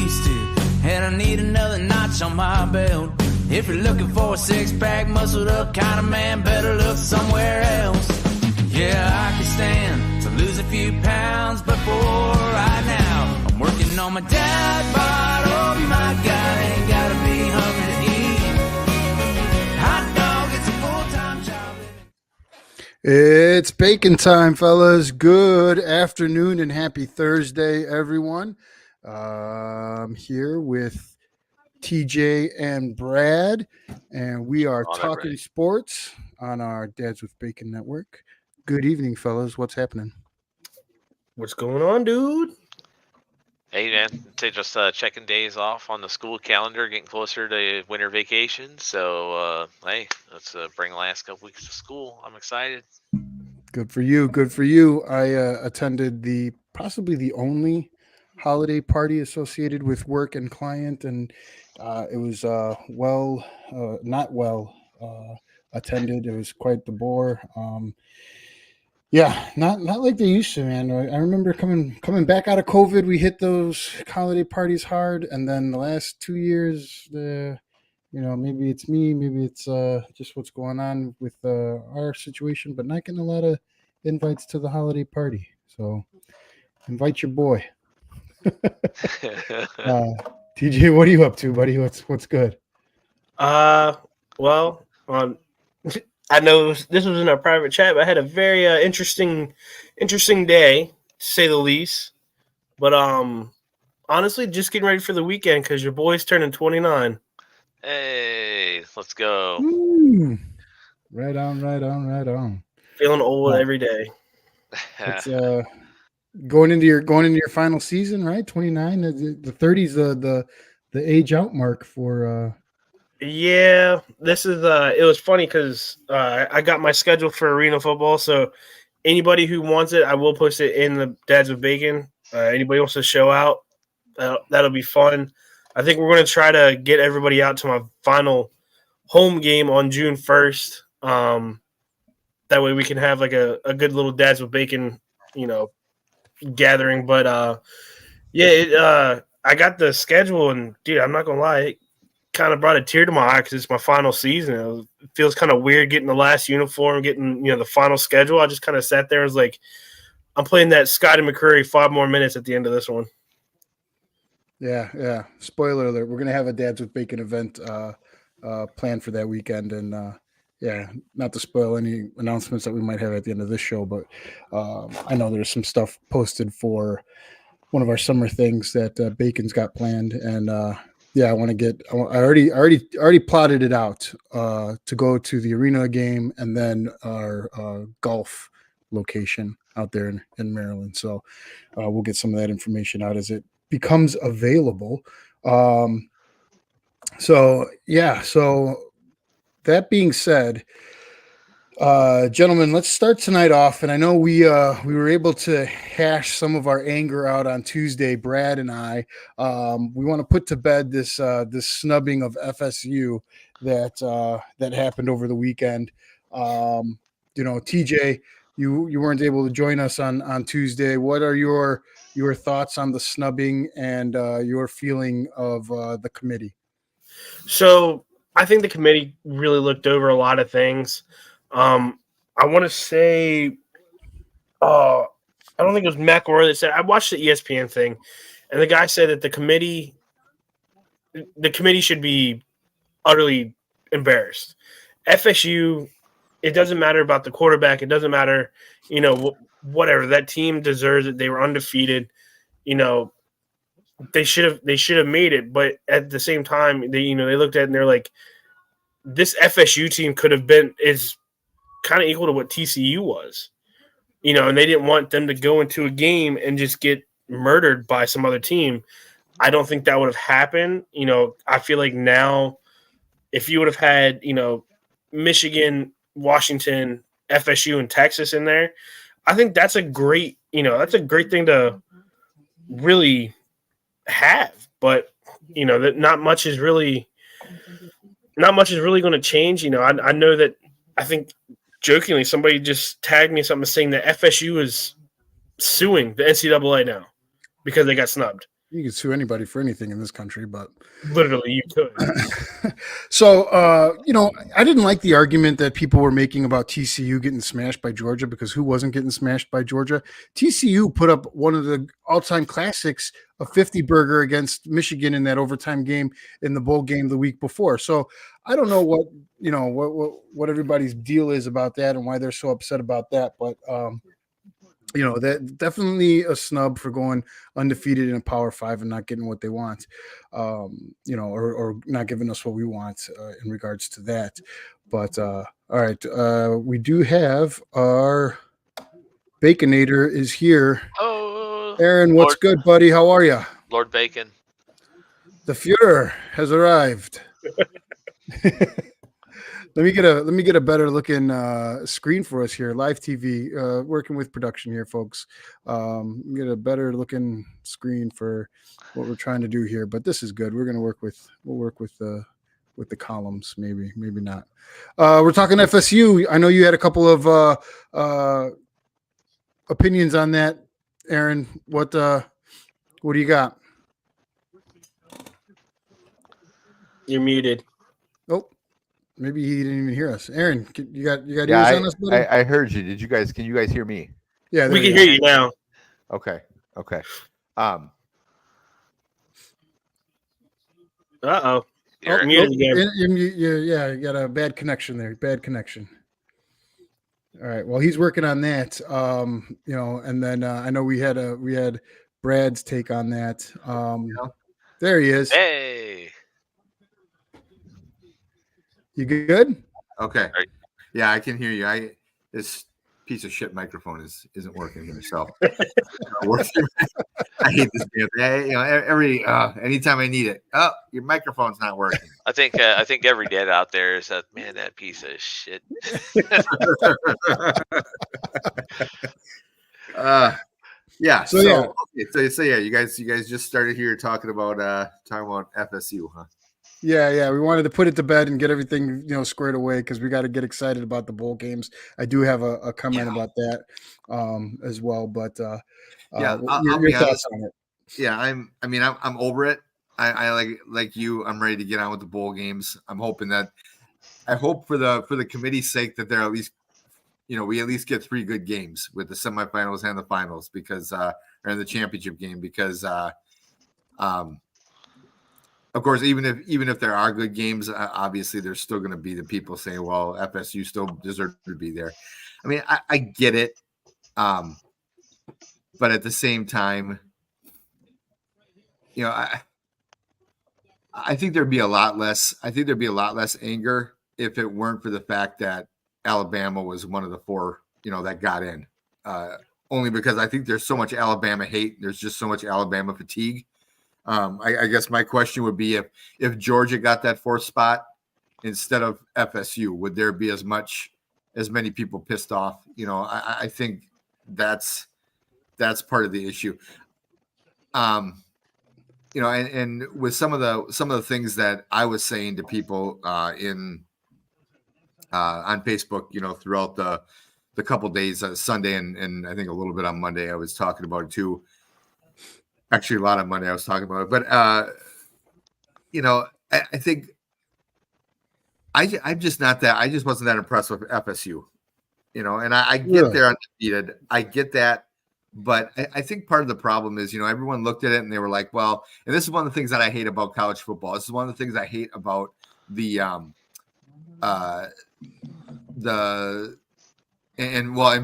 used to, and I need another notch on my belt. If you're looking for a six-pack, muscled-up kind of man, better look somewhere else. Yeah, I can stand to lose a few pounds, but for right now, I'm working on my dad bod. Oh my God, ain't gotta be hungry to eat. Hot dog, it's a full-time job. It's bacon time, fellas. Good afternoon and happy Thursday, everyone. I'm here with TJ and Brad, and we are talking sports on our Dads with Bacon Network. Good evening, fellas. What's happening? What's going on, dude? Hey, man. Just checking days off on the school calendar, getting closer to winter vacation. So, hey, let's bring the last couple weeks to school. I'm excited. Good for you. Good for you. I attended possibly the only holiday party associated with work and client, and it was not well attended. It was quite the bore. Yeah, not like they used to, man. I remember coming back out of COVID, we hit those holiday parties hard, and then the last 2 years, maybe it's me, maybe it's just what's going on with our situation, but not getting a lot of invites to the holiday party. So invite your boy. TJ, what are you up to, buddy? What's good? I know this was in our private chat, but I had a very interesting day, to say the least. But honestly, just getting ready for the weekend because your boy's turning 29. Hey, let's go. Ooh, right on. Feeling old every day. It's going into your final season, right? 29. The 30's the age out mark for. Yeah, this is it was funny because I got my schedule for arena football, so anybody who wants it, I will post it in the Dads with Bacon. Anybody wants to show out, that'll be fun. I think we're going to try to get everybody out to my final home game on June 1st. That way we can have like a good little Dads with Bacon, gathering. But I got the schedule, and dude, I'm not going to lie, it kind of brought a tear to my eye because it's my final season. It feels kind of weird getting the last uniform, getting the final schedule. I just kind of sat there and was like, I'm playing that Scotty McCurry 5 more minutes at the end of this one. Yeah. Spoiler alert: we're gonna have a Dads with Bacon event planned for that weekend, and not to spoil any announcements that we might have at the end of this show, but I know there's some stuff posted for one of our summer things that Bacon's got planned, and I want to get. I already plotted it out to go to the arena game and then our golf location out there in Maryland. So we'll get some of that information out as it becomes available. So that being said, gentlemen, let's start tonight off. And I know we were able to hash some of our anger out on Tuesday, Brad and I. We want to put to bed this snubbing of FSU that happened over the weekend. TJ, you weren't able to join us on Tuesday. What are your thoughts on the snubbing and your feeling of the committee? So I think the committee really looked over a lot of things. I want to say, I don't think it was McElroy that said. I watched the ESPN thing, and the guy said that the committee should be utterly embarrassed. FSU, it doesn't matter about the quarterback. It doesn't matter, whatever. That team deserves it. They were undefeated. They should have made it, but at the same time, they looked at it and they're like, this FSU team is kind of equal to what TCU was, and they didn't want them to go into a game and just get murdered by some other team. I don't think that would have happened. I feel like now if you would have had, Michigan, Washington, FSU, and Texas in there, I think that's a great thing to really have. But, that not much is really going to change. I know that I think jokingly somebody just tagged me something saying that FSU is suing the NCAA now because they got snubbed. You can sue anybody for anything in this country, but Literally, you could. so I didn't like the argument that people were making about TCU getting smashed by Georgia, because who wasn't getting smashed by Georgia? TCU put up one of the all-time classics, a 50 burger against Michigan in that overtime game in the bowl game the week before. So I don't know what everybody's deal is about that and why they're so upset about that, but that definitely a snub for going undefeated in a Power 5 and not getting what they want, or not giving us what we want in regards to that. But all right, we do have our Baconator is here. Oh, Aaron, what's good, buddy? How are you? Lord Bacon. The Fuhrer has arrived. Let me get a better looking screen for us here. Live TV, working with production here, folks. Get a better looking screen for what we're trying to do here. But this is good. We'll work with the columns. Maybe not. We're talking FSU. I know you had a couple of opinions on that, Aaron. What do you got? You're muted. Oh. Maybe he didn't even hear us. Aaron, you got ears on us, buddy? I heard you. Can you guys hear me? Yeah, we can hear you now. Okay. Uh-oh. You're muted again. You got a bad connection there. Bad connection. All right. Well, he's working on that. And then I know we had Brad's take on that. There he is. Hey. You good? Okay. Yeah, I can hear you. This piece of shit microphone isn't working here. So I hate this damn thing. Anytime I need it. Oh, your microphone's not working. I think every dad out there is that piece of shit. Yeah. So you guys just started here talking about FSU, huh? Yeah. We wanted to put it to bed and get everything, squared away, because we got to get excited about the bowl games. I do have a comment about that as well, but I'll be honest on it. Yeah, I'm over it. I like you. I'm ready to get on with the bowl games. I hope for the committee's sake that they're at least, we at least get 3 good games with the semifinals and the finals, because or in the championship game, because of course, even if there are good games, obviously there's still going to be the people saying, well, FSU still deserves to be there. I mean, I get it. But at the same time, I think there'd be a lot less anger if it weren't for the fact that Alabama was one of the 4, that got in. Only because I think there's so much Alabama hate. There's just so much Alabama fatigue. I guess my question would be, if Georgia got that 4th spot instead of FSU, would there be as many people pissed off? I think that's part of the issue. And with some of the things that I was saying to people on Facebook, throughout the couple days, Sunday and I think a little bit on Monday, I was talking about it too. Actually, a lot of Monday I was talking about it, but I think I'm just not that. I just wasn't that impressed with FSU, and I get they're undefeated. I get that. But I think part of the problem is, everyone looked at it and they were like, well, and this is one of the things that I hate about college football. This is one of the things I hate about and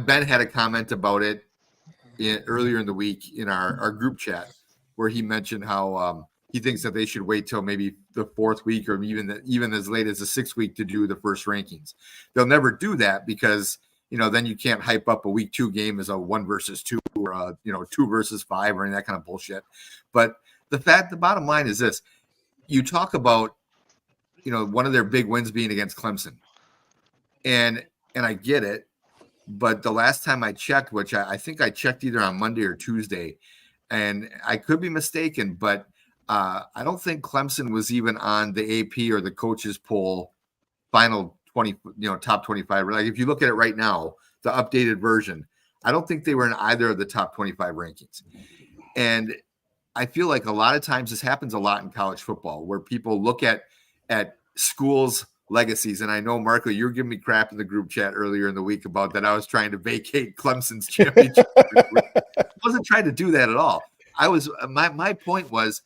Ben had a comment about it earlier in the week in our group chat, where he mentioned how he thinks that they should wait till maybe the 4th week or even as late as the 6th week to do the first rankings. They'll never do that because, then you can't hype up a week 2 game as a 1 versus 2 or a, 2 versus 5 or any of that kind of bullshit. But the bottom line is this: you talk about, one of their big wins being against Clemson, and I get it. But the last time I checked, which I think I checked either on Monday or Tuesday, and I could be mistaken, but I don't think Clemson was even on the AP or the coaches poll final 20, top 25. Like if you look at it right now, the updated version, I don't think they were in either of the top 25 rankings. And I feel like a lot of times this happens a lot in college football where people look at schools' legacies. And I know, Marco, you were giving me crap in the group chat earlier in the week about that I was trying to vacate Clemson's championship. I wasn't trying to do that at all. My point was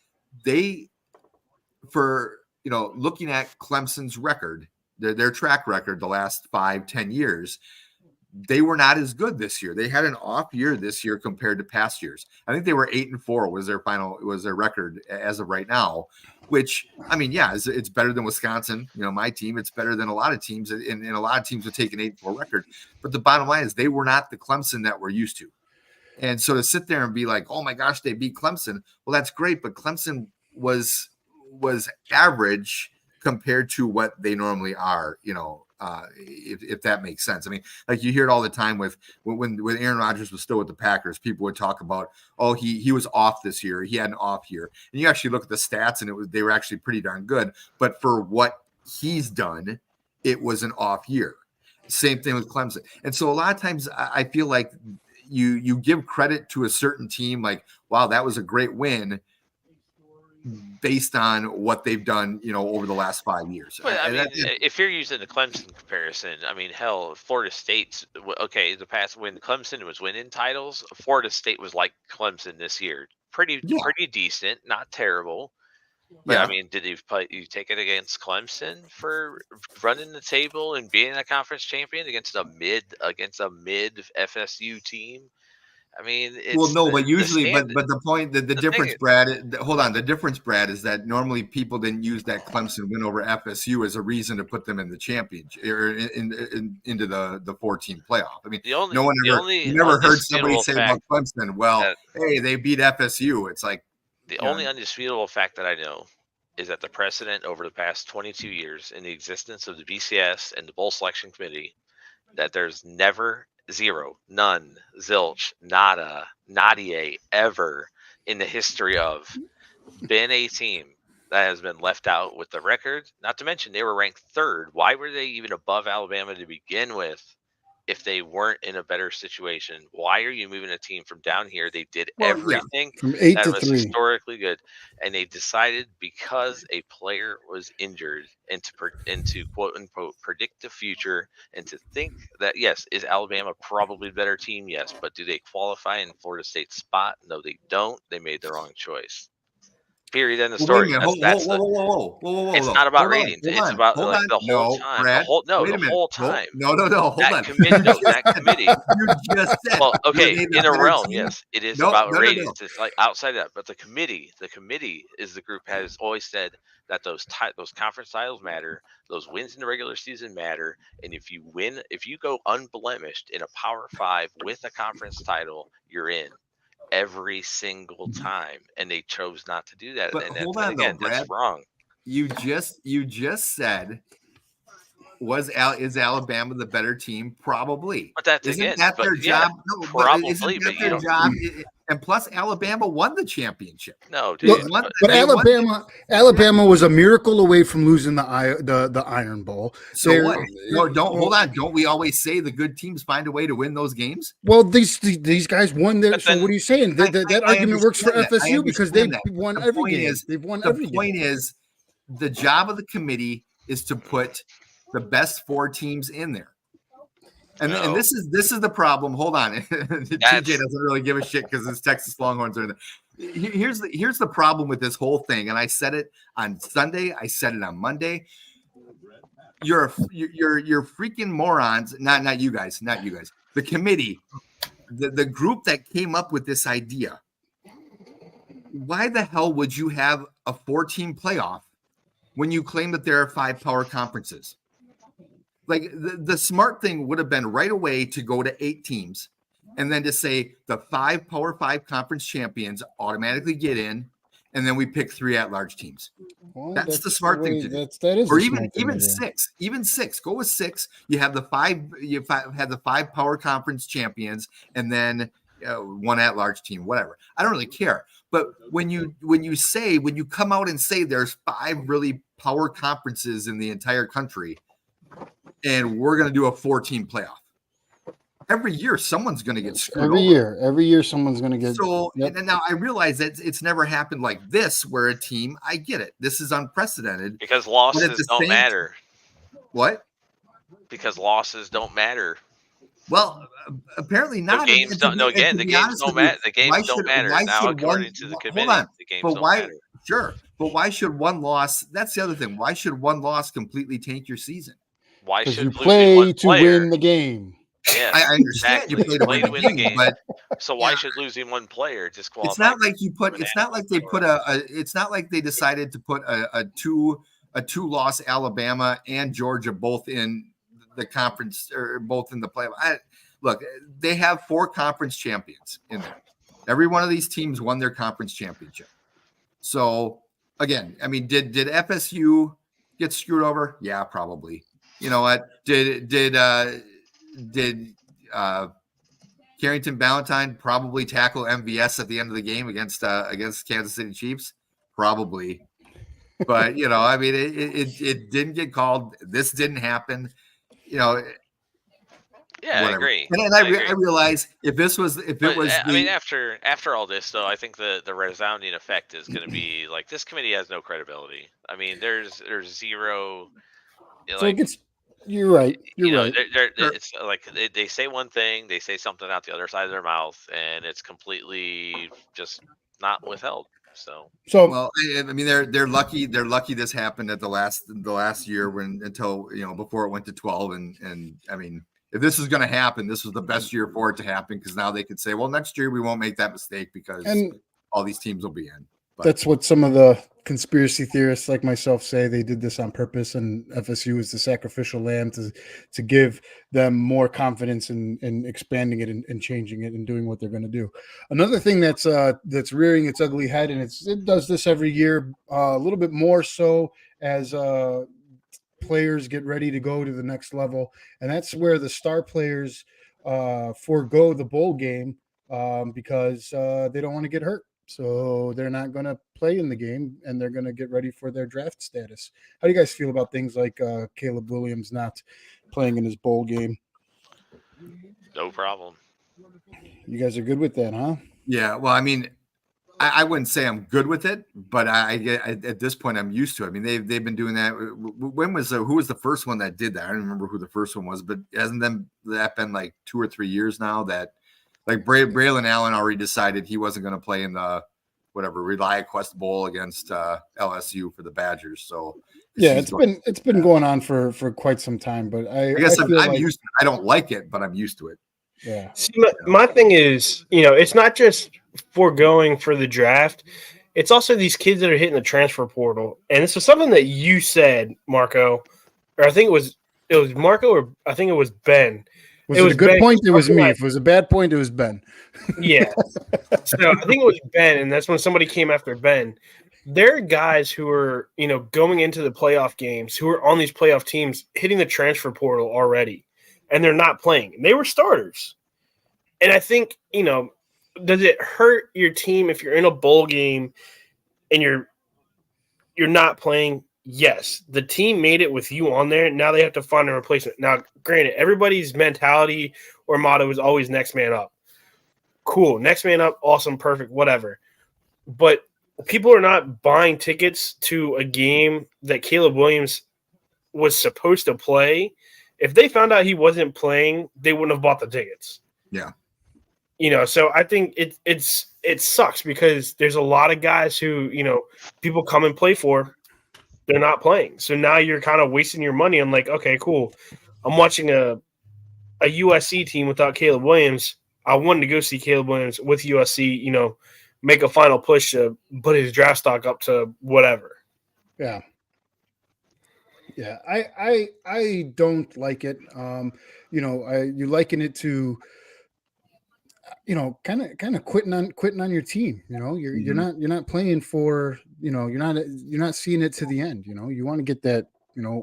looking at Clemson's record, their track record the last 5-10 years, they were not as good this year. They had an off year this year compared to past years. I think they were 8-4 was their record as of right now, which, I mean, yeah, it's better than Wisconsin. My team, it's better than a lot of teams, and a lot of teams would take an 8-4 record. But the bottom line is they were not the Clemson that we're used to. And so to sit there and be like, oh my gosh, they beat Clemson. Well, that's great. But Clemson was average compared to what they normally are, if that makes sense. I mean, like you hear it all the time when Aaron Rodgers was still with the Packers, people would talk about, oh, he was off this year. He had an off year. And you actually look at the stats and they were actually pretty darn good. But for what he's done, it was an off year. Same thing with Clemson. And so a lot of times I feel like you give credit to a certain team, like, wow, that was a great win, based on what they've done, over the last 5 years. But I mean, if you're using the Clemson comparison, I mean, hell, Florida State's okay. The past when Clemson was winning titles, Florida State was like Clemson this year, pretty decent, not terrible. But I mean, did you take it against Clemson for running the table and being a conference champion against a mid FSU team? I mean, but usually, but the point, the difference, Brad. Hold on, the difference, Brad, is that normally people didn't use that Clemson win over FSU as a reason to put them in the championship or into the 4-team playoff. I mean, you never heard somebody say about Clemson, well, hey, they beat FSU. It's like the only undisputable fact that I know is that the precedent over the past 22 years in the existence of the BCS and the Bowl Selection Committee, that there's never. Zero, none, zilch, nada, nadia, ever in the history of been a team that has been left out with the record. Not to mention they were ranked 3rd. Why were they even above Alabama to begin with if they weren't in a better situation? Why are you moving a team from down here? They did everything from 8 that to was 3. historically good, and they decided because a player was injured and to quote unquote predict the future and to think that, yes, is Alabama probably a better team? Yes, but do they qualify in Florida State's spot? No, they don't. They made the wrong choice. Period. End of story. Whoa. It's not about ratings. It's about the whole time. Brad, the whole time. No. Hold on. That committee. You just said. Well, okay, in a realm, team. yes, it is about ratings. It's like outside of that, but the committee is the group has always said that those conference titles matter, those wins in the regular season matter, and if you go unblemished in a Power 5 with a conference title, you're in. Every single time, and they chose not to do that. But hold on, Brad, that's wrong. You just said, is Alabama the better team? Probably. But that's isn't that their job? No, probably, isn't that their job? And plus, Alabama won the championship. No, dude. But Alabama was a miracle away from losing the Iron Bowl. So what? No, hold on. Don't we always say the good teams find a way to win those games? Well, these guys won there. So what are you saying? That argument works for FSU because they've won every game. They've won every game. The point is, the job of the committee is to put the best 4 teams in there. And this is the problem. Hold on. TJ doesn't really give a shit because his Texas Longhorns are in there. Here's the problem with this whole thing. And I said it on Sunday. I said it on Monday. You're freaking morons. Not you guys. The committee, the group that came up with this idea. Why the hell would you have a 4-team playoff when you claim that there are 5 power conferences? Like the smart thing would have been right away to go to 8 teams and then to say the 5 Power 5 conference champions automatically get in, and then we pick 3 at-large teams. Well, that's the smart thing to do. That is, or even 6. Even 6. Go with 6. You have the 5. You have the 5 Power Conference champions, and then 1 at-large team. Whatever. I don't really care. But when you come out and say there's 5 really power conferences in the entire country, and we're going to do a 4-team playoff. every year someone's going to get screwed Every year someone's going to get. So Yep. and now I realize that it's never happened like this, where a team. I get it. This is unprecedented because losses don't matter. What? Because losses don't matter. Well, apparently not. The games don't. No, again, the games don't matter. The games don't matter now, according to the committee. The games don't matter. Sure, but why should one loss? That's the other thing. Why should one loss completely tank your season? Why Because should you play to win the game. Yeah, I understand exactly. you play to win the game, but so why should losing one player disqualify? It's not like you put. It's not like they put it's not like they decided to put a two loss Alabama and Georgia both in the conference or both in the playoff. Look, they have 4 conference champions in there. Every one of these teams won their conference championship. So again, I mean, did FSU get screwed over? Yeah, probably. You know what? Did Carrington Ballantyne probably tackle MVS at the end of the game against Kansas City Chiefs? Probably. But you know, I mean, it didn't get called. This didn't happen. You know. Yeah, whatever. I agree. And I realize I mean, after all this, though, I think the resounding effect is going to be like this committee has no credibility. I mean, there's zero. You're right. You're right. It's like they say one thing, they say something out the other side of their mouth, and it's completely just not withheld. So well, I mean, they're lucky. They're lucky this happened at the last year until before it went to 12. And I mean, if this is going to happen, this was the best year for it to happen because now they could say, well, next year we won't make that mistake because all these teams will be in. But that's what some of the conspiracy theorists like myself say. They did this on purpose, and FSU is the sacrificial lamb to give them more confidence in expanding it and changing it and doing what they're going to do. Another thing that's rearing its ugly head, and it does this every year, a little bit more so as players get ready to go to the next level, and that's where the star players forego the bowl game because they don't want to get hurt. So they're not going to play in the game, and they're going to get ready for their draft status. How do you guys feel about things like Caleb Williams not playing in his bowl game? No problem. You guys are good with that, huh? Yeah. Well, I mean, I wouldn't say I'm good with it, but at this point I'm used to it. I mean, they've been doing that. Who was the first one that did that? I don't remember who the first one was, but hasn't that been like 2 or 3 years now that? Like Braylon Allen already decided he wasn't going to play in the ReliaQuest Bowl against LSU for the Badgers. So yeah, it's been going on for quite some time. But I guess I'm used to it. I don't like it, but I'm used to it. Yeah. See, my thing is, it's not just foregoing for the draft. It's also these kids that are hitting the transfer portal, and this was something that you said, Marco, or I think it was Marco, or I think it was Ben. Was it a good point? It was me. If it was a bad point, it was Ben. Yeah. So I think it was Ben, and that's when somebody came after Ben. There are guys who are, going into the playoff games, who are on these playoff teams, hitting the transfer portal already, and they're not playing. They were starters. And I think, does it hurt your team if you're in a bowl game and you're not playing? Yes, the team made it with you on there. Now they have to find a replacement. Now, granted, everybody's mentality or motto is always next man up. Cool. Next man up. Awesome. Perfect. Whatever. But people are not buying tickets to a game that Caleb Williams was supposed to play. If they found out he wasn't playing, they wouldn't have bought the tickets. Yeah. So I think it sucks because there's a lot of guys who, people come and play for. They're not playing. So now you're kind of wasting your money. I'm like, okay, cool. I'm watching a USC team without Caleb Williams. I wanted to go see Caleb Williams with USC, make a final push to put his draft stock up to whatever. Yeah. Yeah. I don't like it. You liken it to, kind of quitting on your team. You're not playing for, you're not seeing it to the end. You want to get that,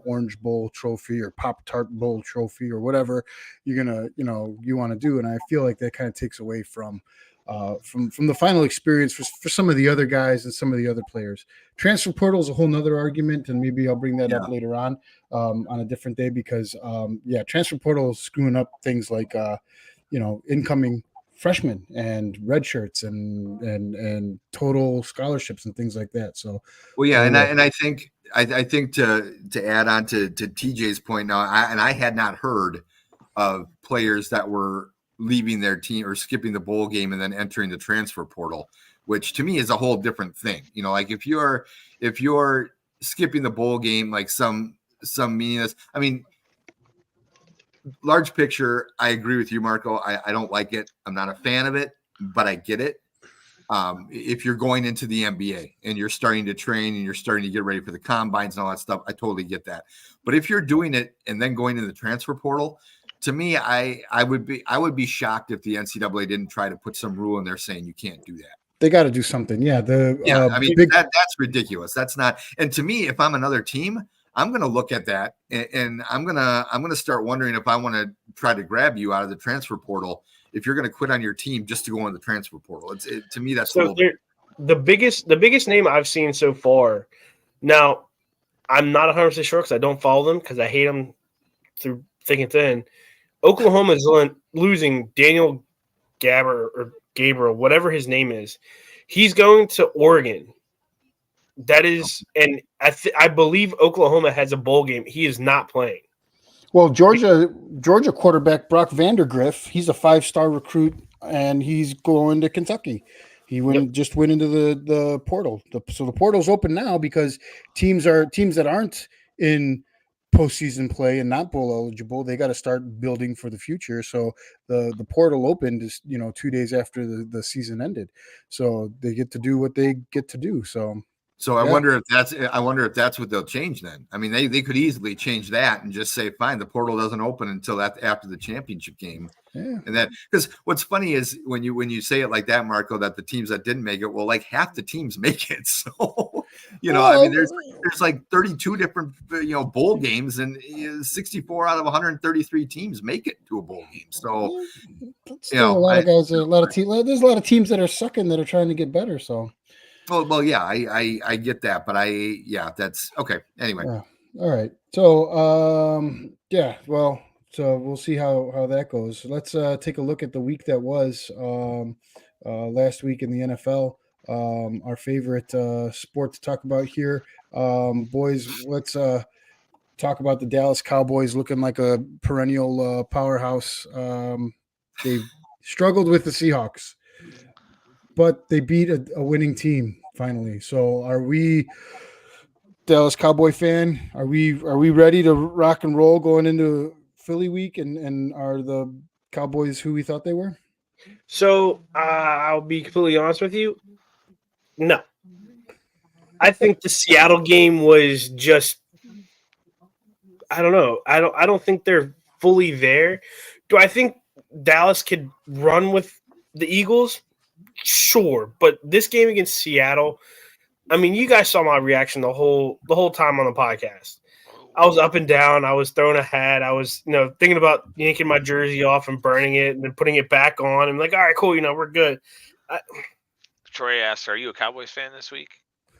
Orange Bowl trophy or Pop-Tart Bowl trophy or whatever you're gonna, you want to do. And I feel like that kind of takes away from the final experience for some of the other guys and some of the other players. Transfer portal is a whole nother argument, and maybe I'll bring that up later on a different day because transfer portal is screwing up things like incoming freshmen and red shirts and total scholarships and things like that. So, well, yeah, and I think to add on to TJ's point now, I had not heard of players that were leaving their team or skipping the bowl game and then entering the transfer portal, which to me is a whole different thing. Like if you're skipping the bowl game, like some meaningless. I mean, large picture, I agree with you, Marco. I don't like it. I'm not a fan of it, but I get it. If you're going into the NBA and you're starting to train and you're starting to get ready for the combines and all that stuff, I totally get that. But if you're doing it and then going into the transfer portal, to me, I would be shocked if the NCAA didn't try to put some rule in there saying you can't do that. They got to do something. Yeah. I mean, that's ridiculous. That's not. And to me, if I'm another team, I'm going to look at that and I'm going to start wondering if I want to try to grab you out of the transfer portal if you're going to quit on your team just to go in the transfer portal. To me, that's so the biggest name I've seen so far. Now, I'm not 100% sure because I don't follow them because I hate them through thick and thin. Oklahoma is losing Daniel Gabriel, whatever his name is. He's going to Oregon. That is, and I believe Oklahoma has a bowl game. He is not playing. Well, Georgia quarterback Brock Vandergriff, he's a 5-star recruit, and he's going to Kentucky. He just went into the portal. So the portal's open now because teams that aren't in postseason play and not bowl eligible, they got to start building for the future. So the portal opened 2 days after the season ended. So they get to do what they get to do. So I wonder if that's what they'll change then. I mean, they could easily change that and just say, fine, the portal doesn't open until after the championship game. Yeah. And that, because what's funny is when you say it like that, Marco, that the teams that didn't make it, well, like half the teams make it. So, I mean, there's like 32 different, bowl games and 64 out of 133 teams make it to a bowl game. So, a lot of guys, there's a lot of teams that are sucking that are trying to get better. So. Well, yeah, I get that, but that's okay. Anyway. Yeah. All right. So, so we'll see how that goes. Let's take a look at the week that was last week in the NFL. Our favorite sport to talk about here. Boys, let's talk about the Dallas Cowboys looking like a perennial powerhouse. They've struggled with the Seahawks, but they beat a winning team finally. So are we, Dallas Cowboy fan, are we ready to rock and roll going into Philly week? And are the Cowboys who we thought they were? So I'll be completely honest with you. No. I think the Seattle game was just, I don't know. I don't think they're fully there. Do I think Dallas could run with the Eagles? Sure, but this game against Seattle, I mean, you guys saw my reaction the whole time on the podcast. I was up and down. I was throwing a hat. I was, thinking about yanking my jersey off and burning it and then putting it back on. And like, all right, cool. We're good. Troy asks, "Are you a Cowboys fan this week?"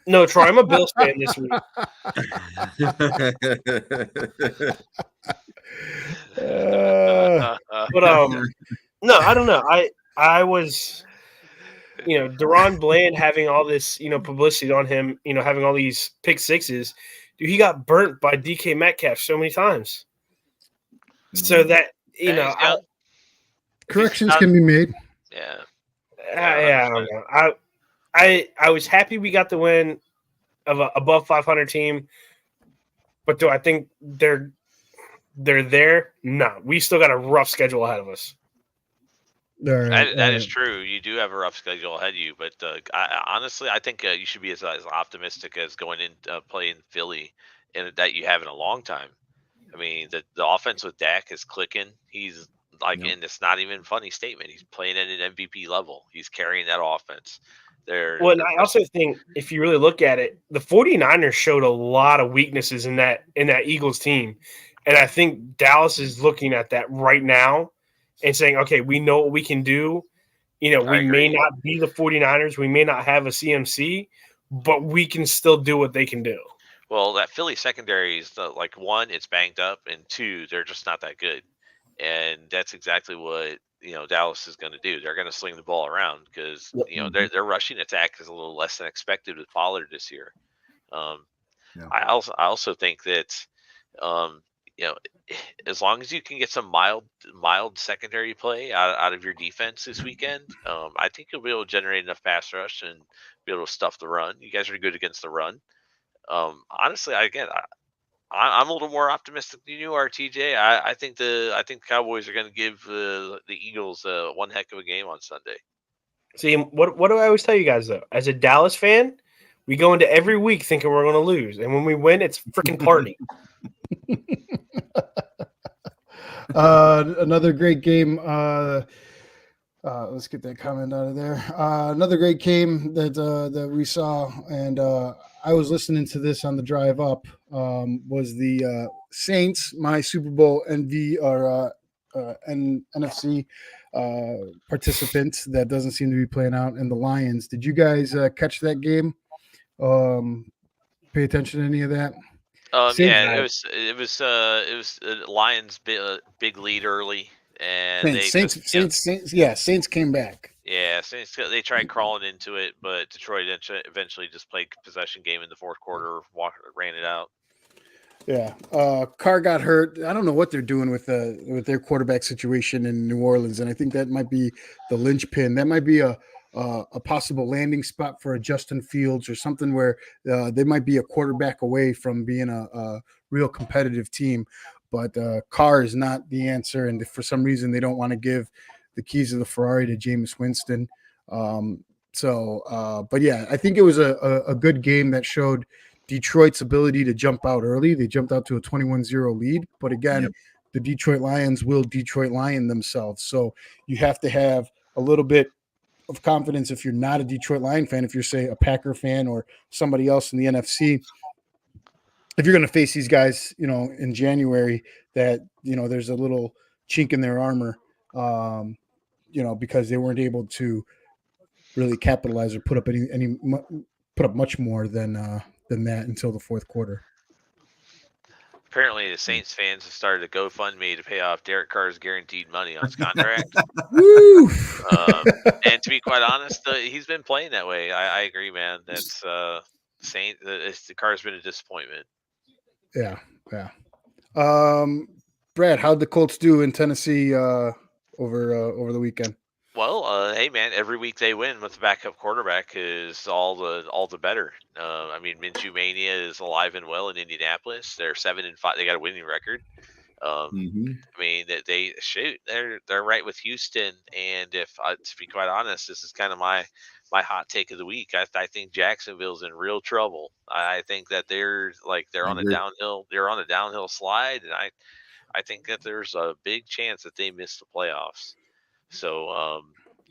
No, Troy, I'm a Bills fan this week. But no, I don't know. I was. Deron Bland having all this, publicity on him, having all these pick sixes, dude, he got burnt by DK Metcalf so many times. So that, corrections can be made. Yeah. I don't know. I was happy we got the win of a above 500 team, but do I think they're there? No, we still got a rough schedule ahead of us. That is true. You do have a rough schedule ahead of you, but honestly, I think you should be as optimistic as going in playing Philly, and that you have in a long time. I mean, the offense with Dak is clicking. He's and it's not even a funny statement. He's playing at an MVP level. He's carrying that offense. And I also think if you really look at it, the 49ers showed a lot of weaknesses in that Eagles team, and I think Dallas is looking at that right now and saying, okay, we know what we can do. We may not be the 49ers. We may not have a CMC, but we can still do what they can do. Well, that Philly secondary is one, it's banged up, and two, they're just not that good. And that's exactly what Dallas is going to do. They're going to sling the ball around because their rushing attack is a little less than expected with Pollard this year. I also think that as long as you can get some mild secondary play out of your defense this weekend, I think you'll be able to generate enough pass rush and be able to stuff the run. You guys are good against the run. Honestly, I'm a little more optimistic than you are, TJ. I think the Cowboys are going to give the Eagles one heck of a game on Sunday. See, what do I always tell you guys though? As a Dallas fan, we go into every week thinking we're going to lose, and when we win, it's freaking party. Another great game. Let's get that comment out of there. Another great game that we saw, and I was listening to this on the drive up. Was the Saints, my Super Bowl NFC participant that doesn't seem to be playing out, and the Lions. Did you guys catch that game? Pay attention to any of that? It was Lions big lead early, and Saints came back. Yeah, Saints they tried crawling into it, but Detroit eventually just played possession game in the fourth quarter, ran it out. Yeah, Carr got hurt. I don't know what they're doing with their quarterback situation in New Orleans, and I think that might be the linchpin. That might be a possible landing spot for a Justin Fields or something where they might be a quarterback away from being a real competitive team. But Carr is not the answer, and for some reason they don't want to give the keys of the Ferrari to Jameis Winston. But yeah, I think it was a good game that showed Detroit's ability to jump out early. They jumped out to a 21-0 lead. But again, the Detroit Lions will Detroit Lion themselves. So you have to have a little bit of confidence if you're not a Detroit Lion fan, if you're, say, a Packer fan or somebody else in the NFC. If you're going to face these guys, in January, that, there's a little chink in their armor, because they weren't able to really capitalize or put up much more than that until the fourth quarter. Apparently, the Saints fans have started a GoFundMe to pay off Derek Carr's guaranteed money on his contract. And to be quite honest, he's been playing that way. I agree, man. That's the Carr's been a disappointment. Yeah. Brad, how'd the Colts do in Tennessee over the weekend? Well, hey man, every week they win with the backup quarterback is all the better. Minshew Mania is alive and well in Indianapolis. They're 7-5. They got a winning record. They're right with Houston. And if to be quite honest, this is kind of my hot take of the week. I think Jacksonville's in real trouble. I think that they're on a downhill. They're on a downhill slide, and I think that there's a big chance that they miss the playoffs. So,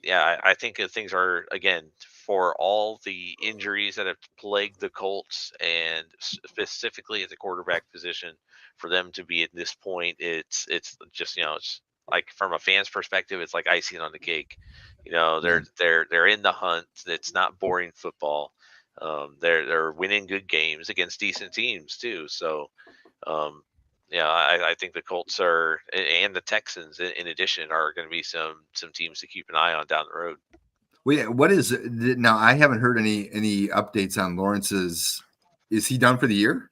I think that things are, again, for all the injuries that have plagued the Colts and specifically at the quarterback position, for them to be at this point, it's just, it's like from a fan's perspective, it's like icing on the cake. They're in the hunt. It's not boring football. They're winning good games against decent teams too. So, I think the Colts and the Texans, in addition, are going to be some teams to keep an eye on down the road. Well, yeah, what is now? I haven't heard any updates on Lawrence's. Is he done for the year?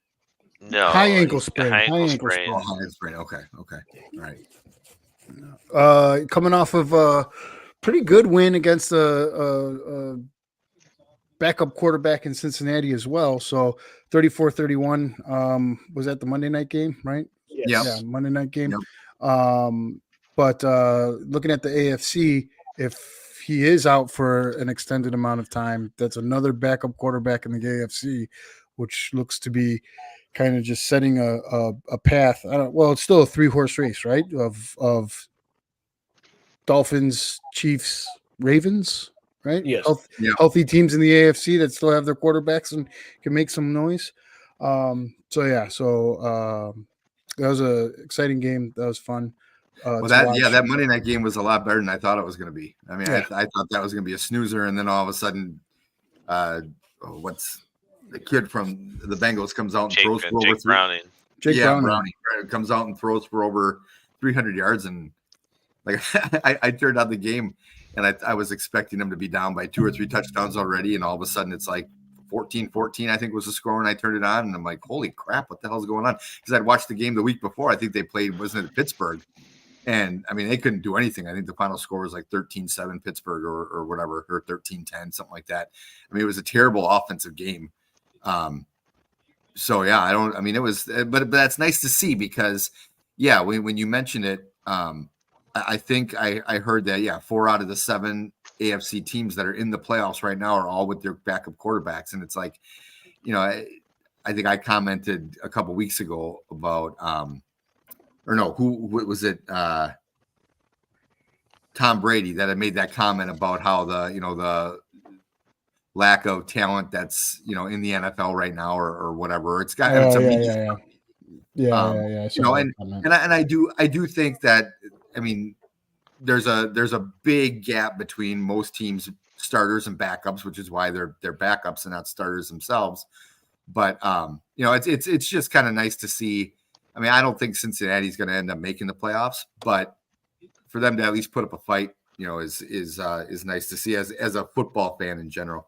No, high ankle sprain. High ankle sprain. Okay, all right. Coming off of a pretty good win against a backup quarterback in Cincinnati as well. So 34-31 was that the Monday night game, right? Yes. Yeah, Monday night game. Yep. But looking at the AFC, if he is out for an extended amount of time, that's another backup quarterback in the AFC, which looks to be kind of just setting a path. It's still a 3-horse race, right? Of Dolphins, Chiefs, Ravens, right? Yes. Healthy teams in the AFC that still have their quarterbacks and can make some noise. That was an exciting game. That was fun. That Monday night game was a lot better than I thought it was going to be. I thought that was going to be a snoozer, and then all of a sudden, what's the kid from the Bengals comes out and throws for over Browning. Browning comes out and throws for over 300 yards, and Like I turned on the game and I was expecting them to be down by 2 or 3 touchdowns already, and all of a sudden it's like 14-14, I think was the score, and I turned it on and I'm like, holy crap, what the hell's going on? Because I'd watched the game the week before. I think they played, wasn't it Pittsburgh? And I mean, they couldn't do anything. I think the final score was like 13-7 Pittsburgh or whatever, or 13-10, something like that. I mean, it was a terrible offensive game. So yeah, it was, but that's nice to see because yeah, when you mention it, I think I heard that, yeah, 4 out of the 7 AFC teams that are in the playoffs right now are all with their backup quarterbacks. And it's like, I think I commented a couple weeks ago about, who was it? Tom Brady that had made that comment about how the lack of talent that's, in the NFL right now or whatever. It's got, and I do think that, I mean, there's a big gap between most teams' starters and backups, which is why they're backups and not starters themselves. But it's just kind of nice to see. I mean, I don't think Cincinnati's going to end up making the playoffs, but for them to at least put up a fight, is nice to see as a football fan in general.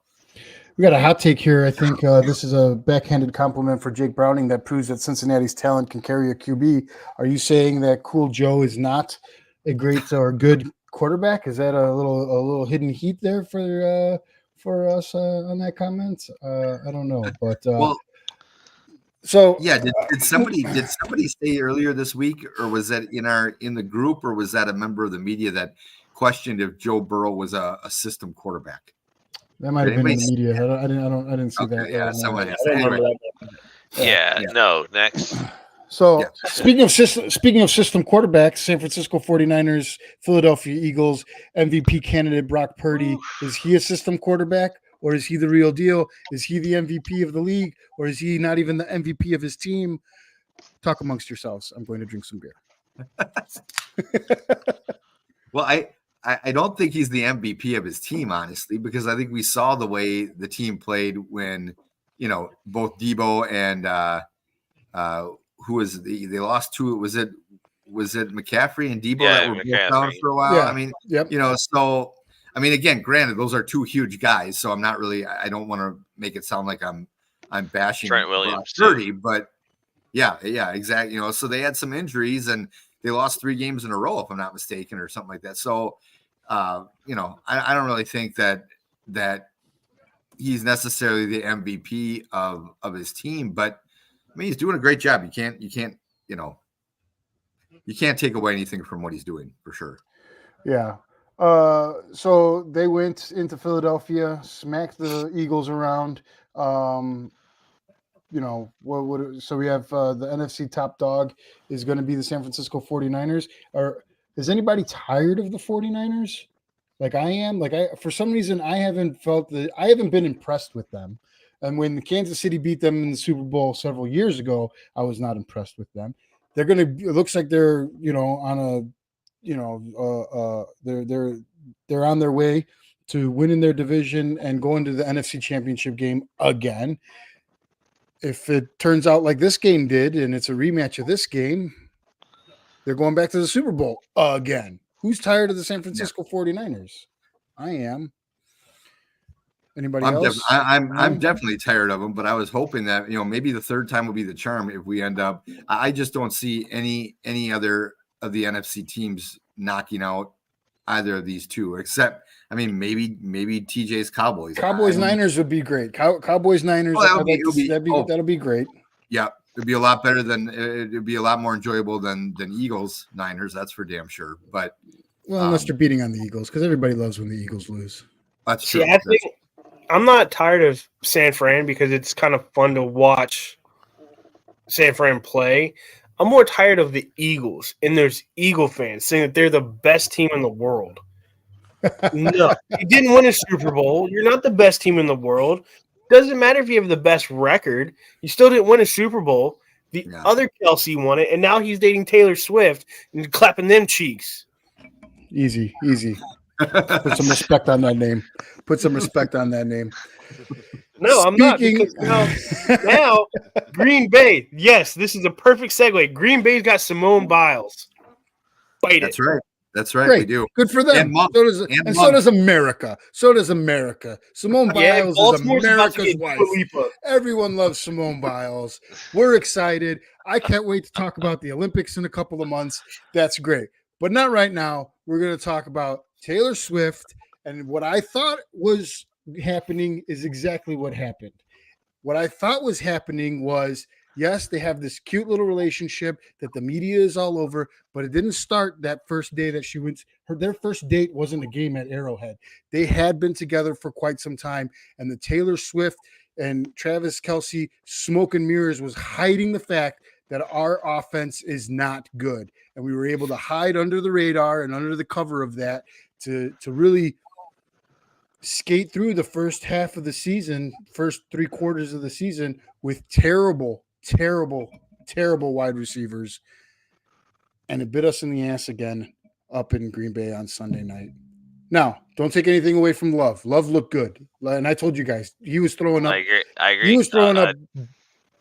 We got a hot take here. I think this is a backhanded compliment for Jake Browning that proves that Cincinnati's talent can carry a QB. Are you saying that Cool Joe is not a great or good quarterback? Is that a little hidden heat there for us on that comment? I don't know, but so yeah. Did somebody say earlier this week, or was that in the group, or was that a member of the media that questioned if Joe Burrow was a system quarterback? That might have been in the media. I didn't see that. Yeah, someone has. Anyway. No. Next. So speaking of system quarterbacks, San Francisco 49ers, Philadelphia Eagles, MVP candidate Brock Purdy. Is he a system quarterback, or is he the real deal? Is he the MVP of the league, or is he not even the MVP of his team? Talk amongst yourselves. I'm going to drink some beer. Well, I don't think he's the MVP of his team, honestly, because I think we saw the way the team played when, both Debo and who was they lost to? Was it McCaffrey and Debo that were both down for a while? Yeah. I mean, so I mean, again, granted, those are two huge guys, so I'm not really. I don't want to make it sound like I'm bashing Trent Williams, 30, but yeah, exactly. So they had some injuries and they lost 3 games in a row, if I'm not mistaken, or something like that. So. I don't really think that he's necessarily the MVP of his team, but I mean, he's doing a great job. You can't take away anything from what he's doing for sure. Yeah. So they went into Philadelphia, smacked the Eagles around. So we have the NFC top dog is going to be the San Francisco 49ers. Is anybody tired of the 49ers? Like I am. For some reason, I haven't been impressed with them. And when Kansas City beat them in the Super Bowl several years ago, I was not impressed with them. It looks like they're, on they're on their way to winning their division and going to the NFC Championship game again. If it turns out like this game did, and it's a rematch of this game, they're going back to the Super Bowl again. Who's tired of the San Francisco 49ers? I am. Anybody else? I'm definitely tired of them, but I was hoping that, maybe the third time will be the charm if we end up. I just don't see any other of the NFC teams knocking out either of these two, except, I mean, maybe TJ's Cowboys. Niners would be great. Cowboys Niners. That'll be great. Yeah. It'd be a lot better it'd be a lot more enjoyable than Eagles Niners. That's for damn sure. But unless they're beating on the Eagles, because everybody loves when the Eagles lose. That's true. I think I'm not tired of San Fran because it's kind of fun to watch San Fran play. I'm more tired of the Eagles, and there's Eagle fans saying that they're the best team in the world. No, you didn't win a Super Bowl. You're not the best team in the world. Doesn't matter if you have the best record. You still didn't win a Super Bowl. The other Kelsey won it, and now he's dating Taylor Swift and clapping them cheeks. Easy. Put some respect on that name. No, I'm not. Because now Green Bay. Yes, this is a perfect segue. Green Bay's got Simone Biles. Fight That's it. right. That's right. Great. We do. Good for them. So does America. So does America. Simone Biles is America's wife. Everyone loves Simone Biles. We're excited. I can't wait to talk about the Olympics in a couple of months. That's great. But not right now. We're going to talk about Taylor Swift. And what I thought was happening is exactly what happened. What I thought was happening was, yes, they have this cute little relationship that the media is all over, but it didn't start that first day that she went. Their first date wasn't a game at Arrowhead. They had been together for quite some time, and the Taylor Swift and Travis Kelce smoke and mirrors was hiding the fact that our offense is not good. And we were able to hide under the radar and under the cover of that to really skate through the first half of the season, first 3 quarters of the season with terrible wide receivers. And it bit us in the ass again up in Green Bay on Sunday night. Now, don't take anything away from Love. Love looked good. And I told you guys, he was throwing up. I agree. He was throwing up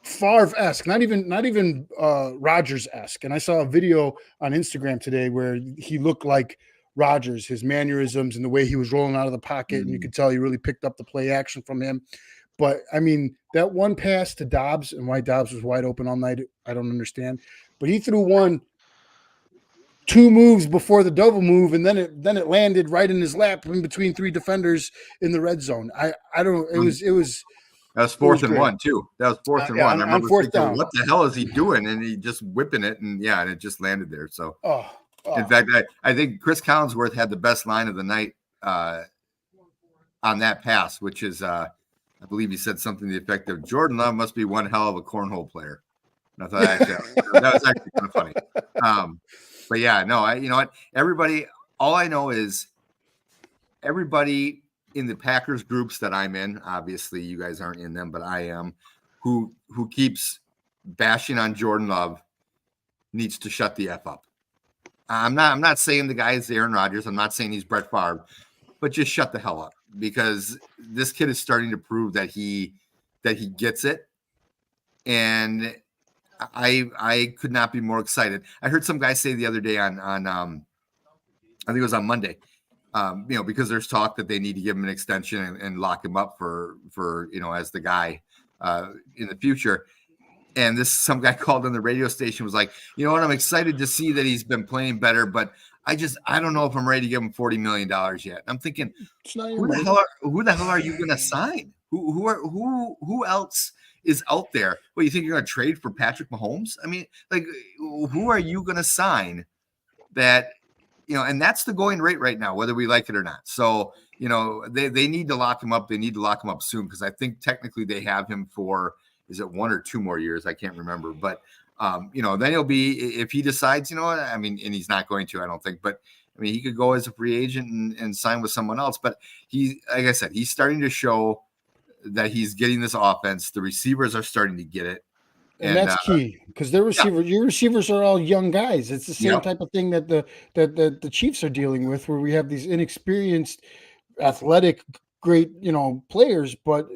Favre-esque, not even Rodgers-esque. And I saw a video on Instagram today where he looked like Rodgers, his mannerisms and the way he was rolling out of the pocket. And you could tell he really picked up the play action from him. But, I mean, that one pass to Dobbs and why Dobbs was wide open all night, I don't understand. But he threw 2 moves before the double move, and then it landed right in his lap in between 3 defenders in the red zone. I don't – it was that was 4th and 1 too. That was 4th and 1. I remember fourth thinking, down. what the hell is he doing? And he just whipping it, and it just landed there. So, in fact, I think Chris Collinsworth had the best line of the night on that pass, which is I believe he said something to the effect of, Jordan Love must be one hell of a cornhole player. And I thought that was actually kind of funny. But yeah, no, you know what? Everybody, all I know is everybody in the Packers groups that I'm in, obviously you guys aren't in them, but I am, who keeps bashing on Jordan Love needs to shut the F up. I'm not saying the guy is Aaron Rodgers. I'm not saying he's Brett Favre, but just shut the hell up, because this kid is starting to prove that he gets it. And I could not be more excited. I heard some guy say the other day on I think it was on Monday, because there's talk that they need to give him an extension and lock him up for as the guy in the future. And some guy called on the radio station, was like, you know what, I'm excited to see that he's been playing better, but I don't know if I'm ready to give him $40 million yet. I'm thinking, who the hell are you going to sign? Who else is out there? Well, you think you're going to trade for Patrick Mahomes? I mean, like, who are you going to sign that, and that's the going rate right now, whether we like it or not. So, they need to lock him up. They need to lock him up soon, because I think technically they have him for, is it 1 or 2 more years? I can't remember. But, then he'll be, if he decides, and he's not going to, I don't think, but he could go as a free agent and sign with someone else. But like I said, he's starting to show that he's getting this offense. The receivers are starting to get it. And that's key, because your receivers are all young guys. It's the same type of thing that the Chiefs are dealing with, where we have these inexperienced, athletic, great, players, but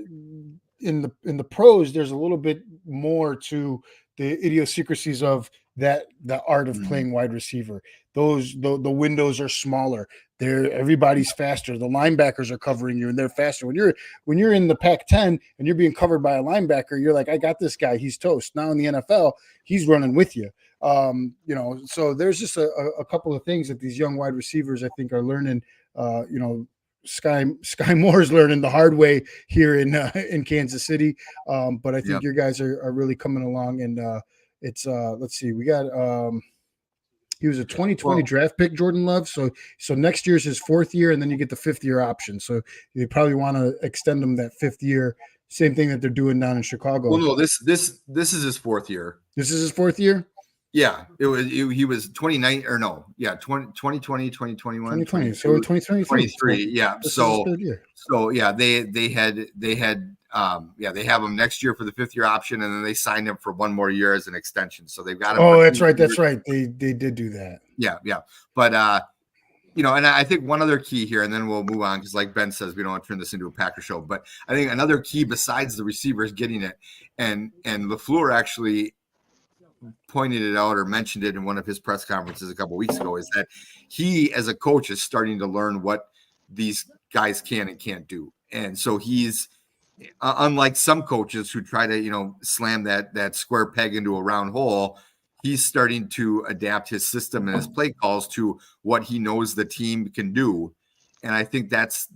in the pros, there's a little bit more to the idiosyncrasies of the art of playing wide receiver. The windows are smaller. Everybody's faster. The linebackers are covering you, and they're faster. When you're in the Pac-10 and you're being covered by a linebacker, you're like, I got this guy. He's toast. Now in the NFL, he's running with you. So there's just a couple of things that these young wide receivers, I think, are learning. Sky Moore's learning the hard way here in Kansas City. But I think your guys are really coming along, and it's let's see, we got he was a 2020 draft pick, Jordan Love. So next year's his 4th year, and then you get the 5th year option. So you probably want to extend him that 5th year. Same thing that they're doing down in Chicago. Well, no, this is his 4th year. This is his 4th year? Yeah, he was 29 or no, 2020, 2021, 2020. So 2023. Yeah. So yeah, they have him next year for the 5th year option, and then they signed him for 1 more year as an extension. So they've got him. Oh, that's right. That's right. They did do that. Yeah. But and I think one other key here, and then we'll move on, because like Ben says, we don't want to turn this into a Packer show. But I think another key besides the receivers getting it, and LaFleur actually pointed it out or mentioned it in one of his press conferences a couple of weeks ago, is that he, as a coach, is starting to learn what these guys can and can't do. And so he's, unlike some coaches who try to, slam that square peg into a round hole, he's starting to adapt his system and his play calls to what he knows the team can do. And I think that's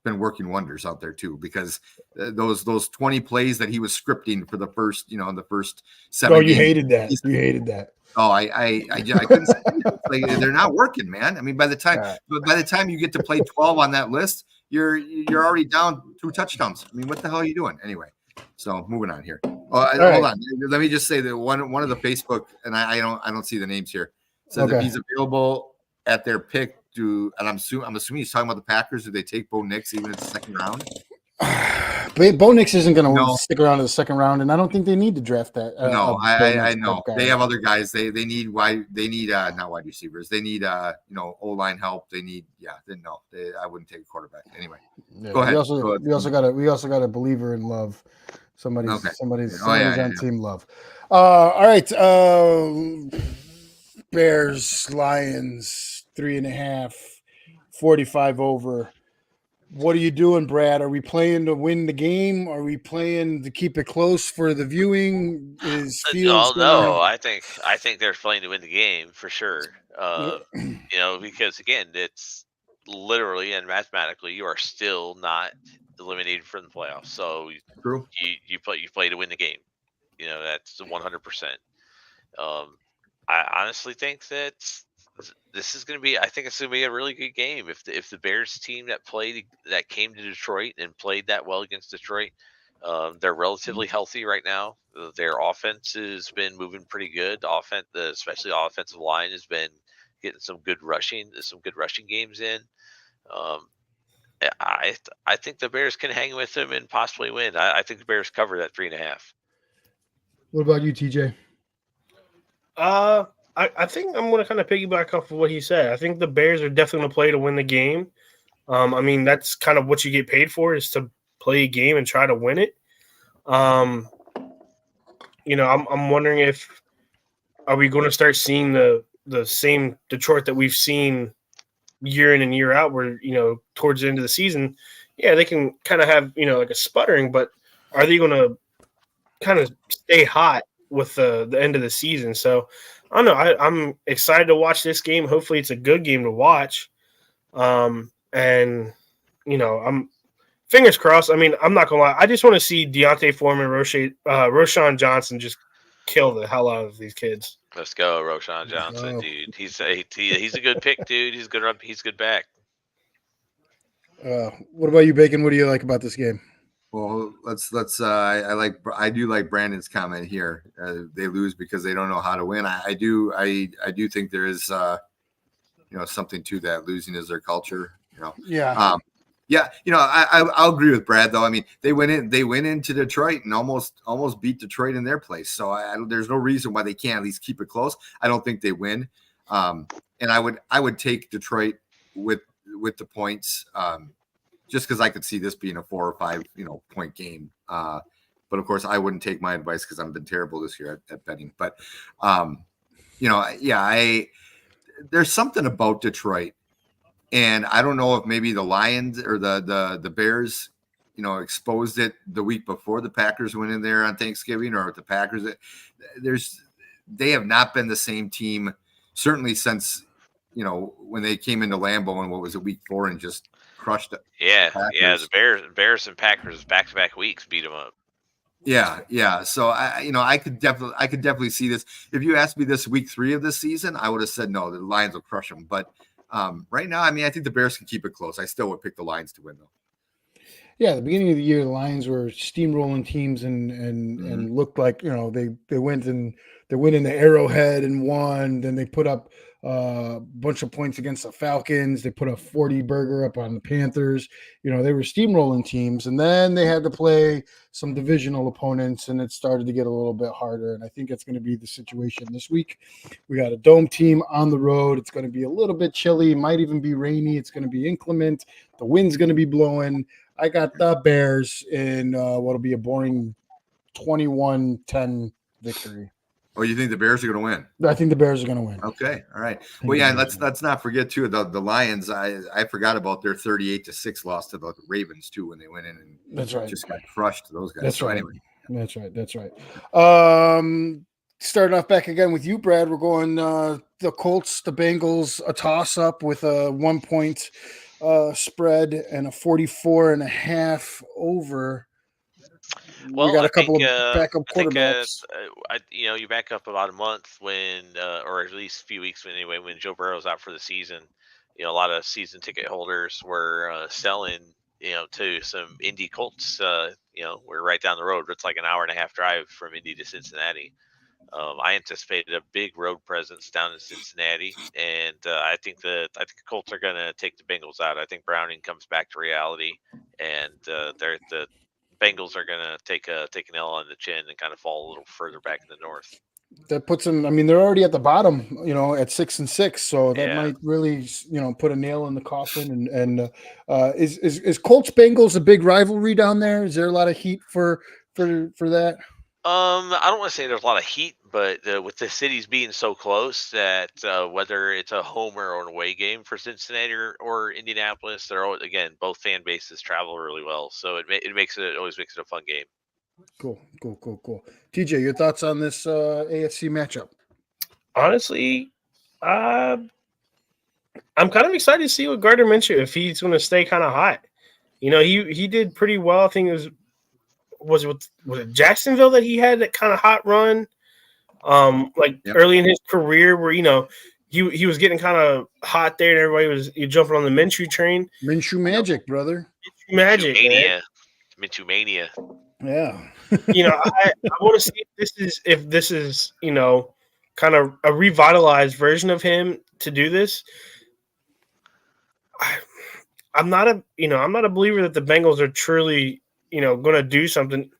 been working wonders out there too, because those 20 plays that he was scripting for the first 7 Oh, you games, hated that. You hated that. Oh, I couldn't say it. Like, they're not working, man. I mean, by the time you get to play 12 on that list, you're already down 2 touchdowns. I mean, what the hell are you doing anyway? So moving on here. Hold on. Let me just say that one of the Facebook, and I don't see the names here, says if he's available at their pick, and I'm assuming he's talking about the Packers. Do they take Bo Nix even in the second round? Bo Nix isn't going to stick around in the second round, and I don't think they need to draft that. I know they have other guys. They need not wide receivers. They need O-line help. They need I wouldn't take a quarterback anyway. Yeah, go ahead. We also got a believer in love. Somebody's on team love. All right. Bears, Lions, 3.5, 45 over. What are you doing, Brad? Are we playing to win the game? Are we playing to keep it close for the viewing? I think they're playing to win the game for sure. Because again, it's literally and mathematically you are still not eliminated from the playoffs. So you play to win the game. That's 100%. I honestly think that this is going to be. I think it's going to be a really good game. If the Bears team that came to Detroit and played that well against Detroit, they're relatively healthy right now. Their offense has been moving pretty good. Especially the offensive line has been getting some good rushing games in. I think the Bears can hang with them and possibly win. I think the Bears cover that 3.5. What about you, TJ? I think I'm going to kind of piggyback off of what he said. I think the Bears are definitely going to play to win the game. I mean, that's kind of what you get paid for, is to play a game and try to win it. I'm wondering are we going to start seeing the same Detroit that we've seen year in and year out, where, towards the end of the season, they can kind of have, like a sputtering, but are they going to kind of stay hot with the end of the season? So I don't know. I'm excited to watch this game. Hopefully it's a good game to watch. I'm fingers crossed. I mean, I'm not gonna lie. I just want to see Deontay Foreman, Roschon Johnson just kill the hell out of these kids. Let's go, Roschon Johnson, dude. He's a good pick, dude. He's good back. What about you, Bacon? What do you like about this game? Well, I do like Brandon's comment here. They lose because they don't know how to win. I do think there is something to that. Losing is their culture. Yeah. I'll agree with Brad though. I mean, they went into Detroit and almost beat Detroit in their place. So there's no reason why they can't at least keep it close. I don't think they win. And I would take Detroit with the points. Just because I could see this being a 4 or 5, point game. But of course, I wouldn't take my advice because I've been terrible this year at betting. But, there's something about Detroit. And I don't know if maybe the Lions or the Bears, exposed it the week before the Packers went in there on Thanksgiving, or the Packers. They have not been the same team, certainly since, when they came into Lambeau in week 4 and just crushed it. The Bears and Packers back-to-back weeks beat them up. Yeah. So I could definitely see this. If you asked me this week 3 of this season, I would have said no, the Lions will crush them. But right now, I mean, I think the Bears can keep it close. I still would pick the Lions to win though. Yeah, at the beginning of the year, the Lions were steamrolling teams and looked like, they went in the Arrowhead and won. Then they put up a bunch of points against the Falcons. They put a 40-burger up on the Panthers. They were steamrolling teams, and then they had to play some divisional opponents, and it started to get a little bit harder. And I think it's going to be the situation this week. We got a dome team on the road. It's going to be a little bit chilly. It might even be rainy. It's going to be inclement. The wind's going to be blowing. I got the Bears in what'll be a boring 21-10 victory. Oh, you think the Bears are going to win? I think the Bears are going to win. Okay, all right. Well, yeah, and let's not forget too the Lions. I forgot about their 38-6 loss to the Ravens too when they went in and That's right. just got crushed. Those guys. That's so right. Anyway, That's right. Starting off back again with you, Brad. We're going the Colts, the Bengals, a toss up with a 1 point spread and a 44.5 over. Well, we got I a couple think, of backup quarterbacks. you back up about a month when, or at least a few weeks anyway, when Joe Burrow's out for the season. A lot of season ticket holders were selling, to some Indy Colts. We're right down the road. It's like an hour and a half drive from Indy to Cincinnati. I anticipated a big road presence down in Cincinnati, and I think the Colts are going to take the Bengals out. I think Browning comes back to reality, and the Bengals are going to take an L on the chin and kind of fall a little further back in the north. That puts them. I mean, they're already at the bottom, at 6-6. So that Yeah. might really, put a nail in the coffin. And is Colts Bengals a big rivalry down there? Is there a lot of heat for that? I don't want to say there's a lot of heat, but with the cities being so close that whether it's a home or an away game for Cincinnati or Indianapolis, they're always, again, both fan bases travel really well, so it always makes it a fun game. Cool. TJ, your thoughts on this AFC matchup? Honestly, I'm kind of excited to see what Gardner Minshew, if he's going to stay kind of hot. He did pretty well. I think it was it Jacksonville that he had that kind of hot run, early in his career where he was getting kind of hot there and everybody was jumping on the Minshew train. Minshew magic, brother. Minshew magic, Minshew mania. Yeah. I want to see if this is kind of a revitalized version of him to do this. I'm not a believer that the Bengals are truly going to do something.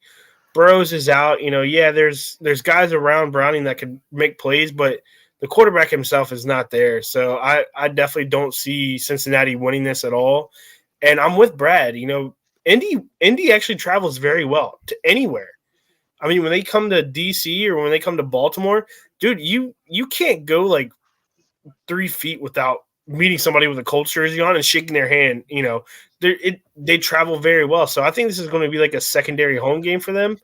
Burrows is out. There's guys around Browning that can make plays, but the quarterback himself is not there. So I definitely don't see Cincinnati winning this at all. And I'm with Brad. Indy actually travels very well to anywhere. I mean, when they come to DC or when they come to Baltimore, dude, you can't go like 3 feet without meeting somebody with a Colts jersey on and shaking their hand. They travel very well. So I think this is going to be like a secondary home game for them.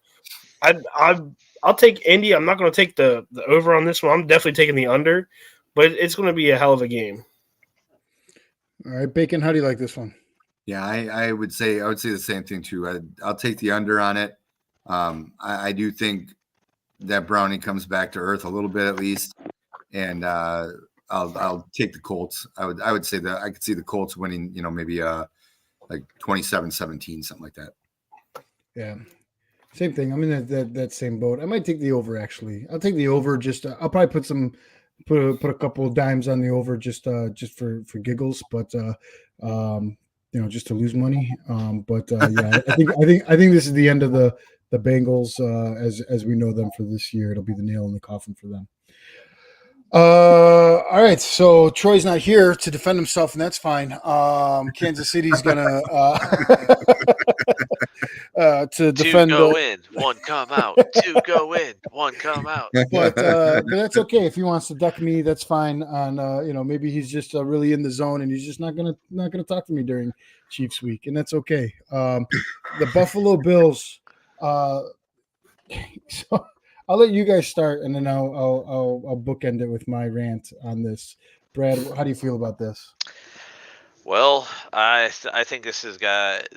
I'll take Indy. I'm not going to take the over on this one. I'm definitely taking the under, but it's going to be a hell of a game. All right, Bacon, how do you like this one? Yeah, I would say the same thing too. I'll take the under on it. I do think that Browning comes back to earth a little bit at least, and I'll take the Colts. I would say that I could see the Colts winning. Maybe like 27-17, something like that. Yeah, same thing. I'm in that same boat. I might take the over actually. I'll take the over. I'll probably put a couple of dimes on the over just for giggles, but just to lose money. Yeah, I think this is the end of the Bengals as we know them for this year. It'll be the nail in the coffin for them. All right, so Troy's not here to defend himself, and that's fine. Kansas City's gonna to defend. 2 go in, 1 come out. 2 go in, 1 come out. But that's okay if he wants to duck me. That's fine. On maybe he's just really in the zone and he's just not gonna talk to me during Chiefs week, and that's okay. The Buffalo Bills. So I'll let you guys start, and then I'll bookend it with my rant on this. Brad, how do you feel about this? Well, I think this has got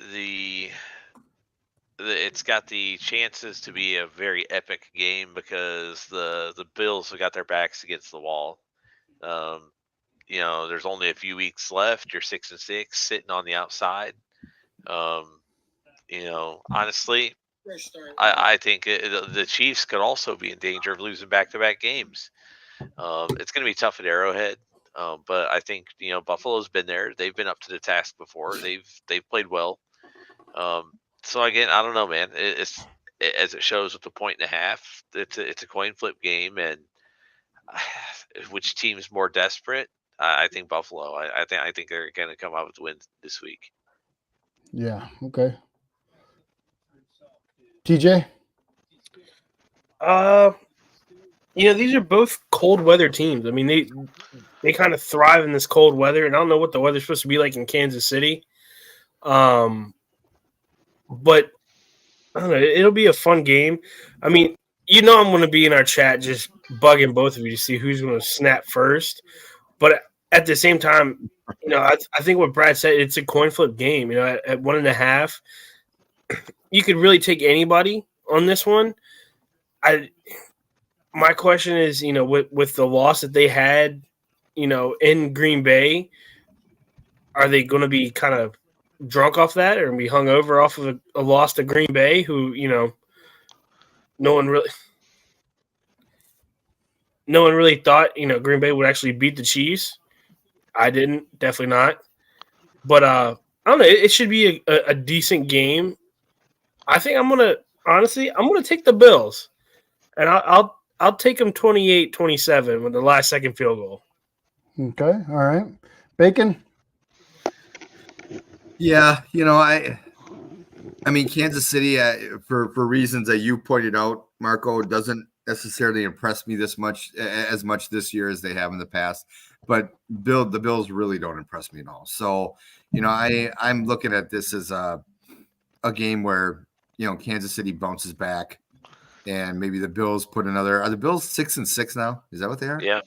it's got the chances to be a very epic game because the Bills have got their backs against the wall. There's only a few weeks left. You're 6-6, sitting on the outside. Honestly, I think the Chiefs could also be in danger of losing back-to-back games. It's going to be tough at Arrowhead, but I think Buffalo's been there. They've been up to the task before. They've played well. So again, I don't know, man. It's as it shows with the 1.5. It's a coin flip game, and which team is more desperate? I think Buffalo. I think they're going to come out with the win this week. Yeah. Okay. TJ? These are both cold weather teams. I mean, they kind of thrive in this cold weather, and I don't know what the weather's supposed to be like in Kansas City. But I don't know. It'll be a fun game. I mean, I'm going to be in our chat just bugging both of you to see who's going to snap first. But at the same time, I think what Brad said, it's a coin flip game. At 1.5, you could really take anybody on this one. My question is, with the loss that they had, in Green Bay, are they going to be kind of drunk off that or be hung over off of a loss to Green Bay, who, no one really thought, Green Bay would actually beat the Chiefs. I didn't, definitely not. But I don't know. It should be a decent game. I think I'm going to take the Bills, and I'll take them 28-27 with the last second field goal. Okay. All right. Bacon. Yeah. I mean, Kansas City, for reasons that you pointed out, Marco, doesn't necessarily impress me as much this year as they have in the past. But the Bills really don't impress me at all. So, I'm looking at this as a game where, Kansas City bounces back, and maybe the Bills put another. Are the Bills 6-6 now? Is that what they are? Yeah.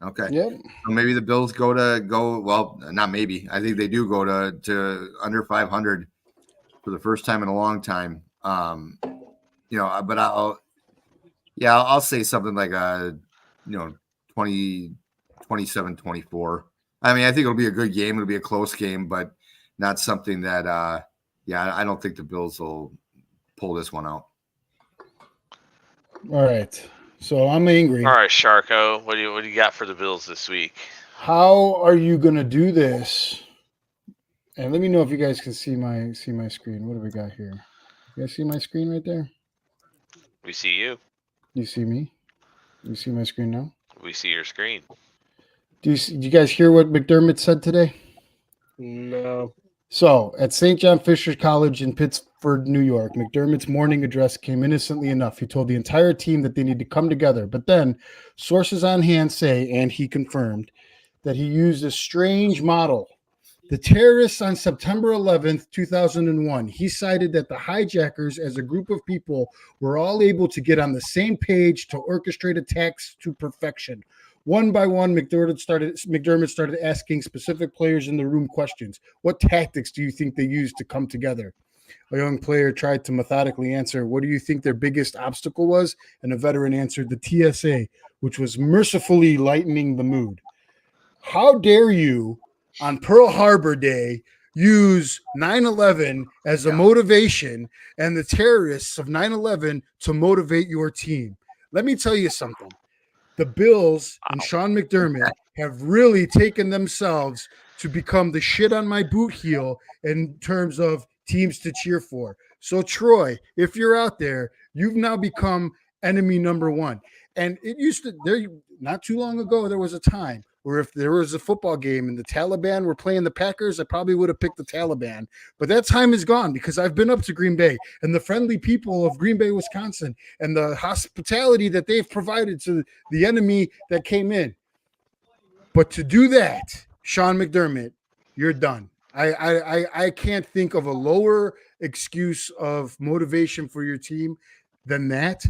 Okay. Yep. So maybe the Bills go. Well, not maybe. I think they do go to under 500 for the first time in a long time. But I'll say something like 27-24. I mean, I think it'll be a good game. It'll be a close game, but not something that I don't think the Bills will pull this one out. All right. So I'm angry. All right, Sharko, what do you got for the Bills this week? How are you going to do this? And let me know if you guys can see my screen. What do we got here? You guys see my screen right there? We see you. You see me? You see my screen now? We see your screen. Do you guys hear what McDermott said today? No. So, at St. John Fisher College in Pittsford, New York, McDermott's morning address came innocently enough. He told the entire team that they need to come together. But then, sources on hand say, and he confirmed, that he used a strange model. The terrorists on September 11th, 2001, he cited that the hijackers as a group of people were all able to get on the same page to orchestrate attacks to perfection. One by one, McDermott started asking specific players in the room questions. What tactics do you think they used to come together? A young player tried to methodically answer, what do you think their biggest obstacle was? And a veteran answered, the TSA, which was mercifully lightening the mood. How dare you, on Pearl Harbor Day, use 9/11 as a motivation and the terrorists of 9/11 to motivate your team? Let me tell you something. The Bills and Sean McDermott have really taken themselves to become the shit on my boot heel in terms of teams to cheer for. So, Troy, if you're out there, you've now become enemy number one. And it used to, not too long ago, there was a time where if there was a football game and the Taliban were playing the Packers, I probably would have picked the Taliban. But that time is gone because I've been up to Green Bay and the friendly people of Green Bay, Wisconsin, and the hospitality that they've provided to the enemy that came in. But to do that, Sean McDermott, you're done. I can't think of a lower excuse of motivation for your team than that.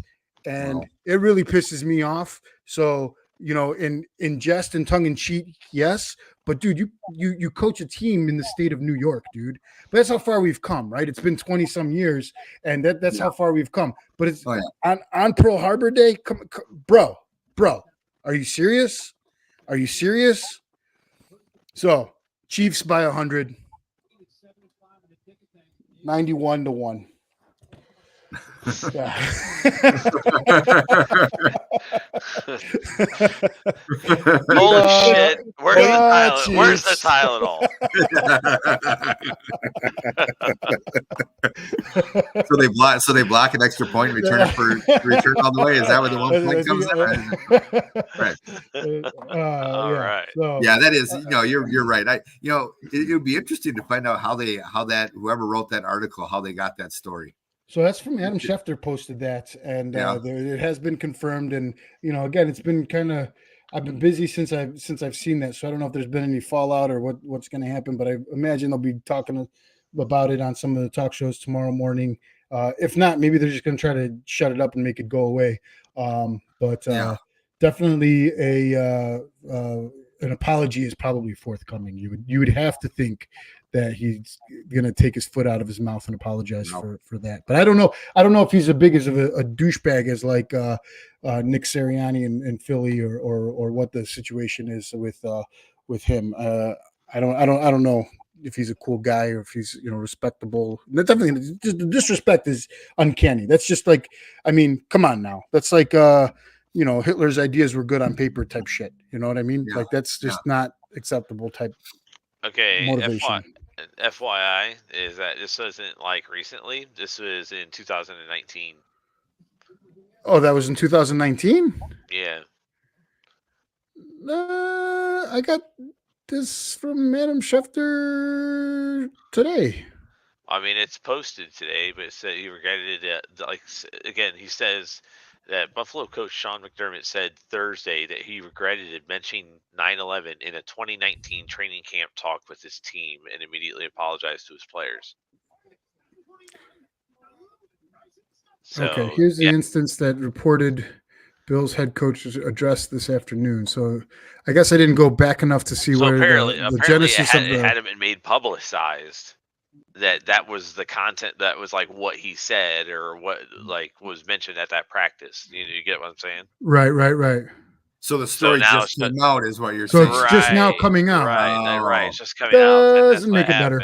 And it really pisses me off. So, in jest and tongue in cheek, yes. But dude, you coach a team in the state of New York, dude. But that's how far we've come, right? It's been 20 some years, and that's how far we've come. But it's on Pearl Harbor Day, bro. Are you serious? Are you serious? So, Chiefs by 100, 91-1. Yeah. Holy shit! Where's the Tylenol? So they block an extra point, return all the way. Is that where the 1 point comes in? Right. All right. So, yeah, that is. You're right. It would be interesting to find out how whoever wrote that article, how they got that story. So that's from Adam Schefter posted that, and it has been confirmed. And again, it's been kind of I've been busy since I've seen that, so I don't know if there's been any fallout or what's going to happen. But I imagine they'll be talking about it on some of the talk shows tomorrow morning. If not, maybe they're just going to try to shut it up and make it go away. But definitely an apology is probably forthcoming. You would have to think that he's going to take his foot out of his mouth and apologize for that. But I don't know. I don't know if he's as big as a douchebag as like Nick Sirianni in Philly or what the situation is with him. I don't know if he's a cool guy or if he's respectable. Definitely, the disrespect is uncanny. That's just like, I mean, come on now. That's like Hitler's ideas were good on paper type shit. You know what I mean? Like that's just not acceptable type. Okay, motivation. FYI is that this wasn't like recently. This was in 2019. Oh, that was in 2019? Yeah. I got this from Adam Schefter today. I mean, it's posted today, but it said he regretted it. Again, he says that Buffalo coach Sean McDermott said Thursday that he regretted mentioning 9/11 in a 2019 training camp talk with his team and immediately apologized to his players. So, okay, here's the instance that reported Bills head coach addressed this afternoon. So I guess I didn't go back enough to see where the genesis of the... it hadn't been made publicized. That was the content that was like what he said or what like was mentioned at that practice. You get what I'm saying? Right. So the story just came out is what you're so saying. So it's just now coming out. Right. It's just coming out. Doesn't make it better.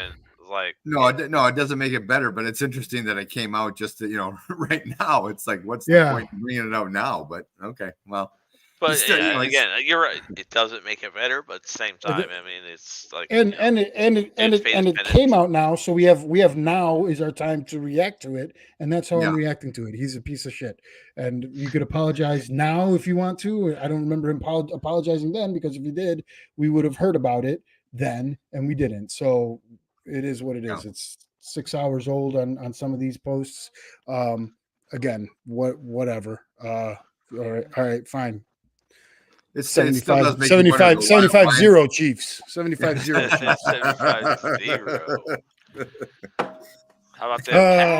Like no, it doesn't make it better. But it's interesting that it came out just to, right now. It's like, what's the point of bringing it out now? But okay, well. But again, you're right. It doesn't make it better, but at the same time, I mean, it's like it came out now, so we have now is our time to react to it, and that's how I'm reacting to it. He's a piece of shit, and you could apologize now if you want to. I don't remember him apologizing then, because if he did, we would have heard about it then, and we didn't. So it is what it is. It's 6 hours old on some of these posts. Again, whatever. All right, fine. It's 75-0 Chiefs. 75-0 Chiefs. 75-0. How about the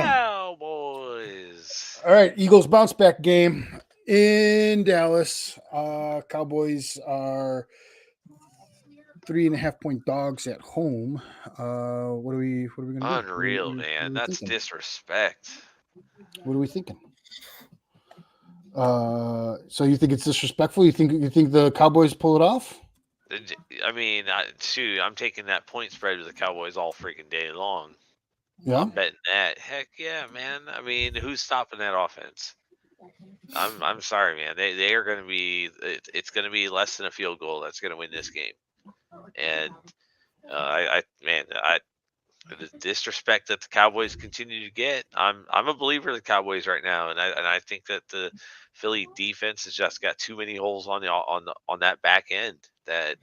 Cowboys? All right, Eagles bounce back game in Dallas. Cowboys are 3.5-point dogs at home. What are we going to do? Unreal, man. That's disrespect. What are we thinking? So you think it's disrespectful? You think the Cowboys pull it off? I mean, I'm taking that point spread with the Cowboys all freaking day long. Yeah, I'm betting that. Heck yeah, man. I mean, who's stopping that offense? I'm sorry, man. They are going to be. It's going to be less than a field goal that's going to win this game. And the disrespect that the Cowboys continue to get, I'm a believer of the Cowboys right now, and I think that the Philly defense has just got too many holes on that back end that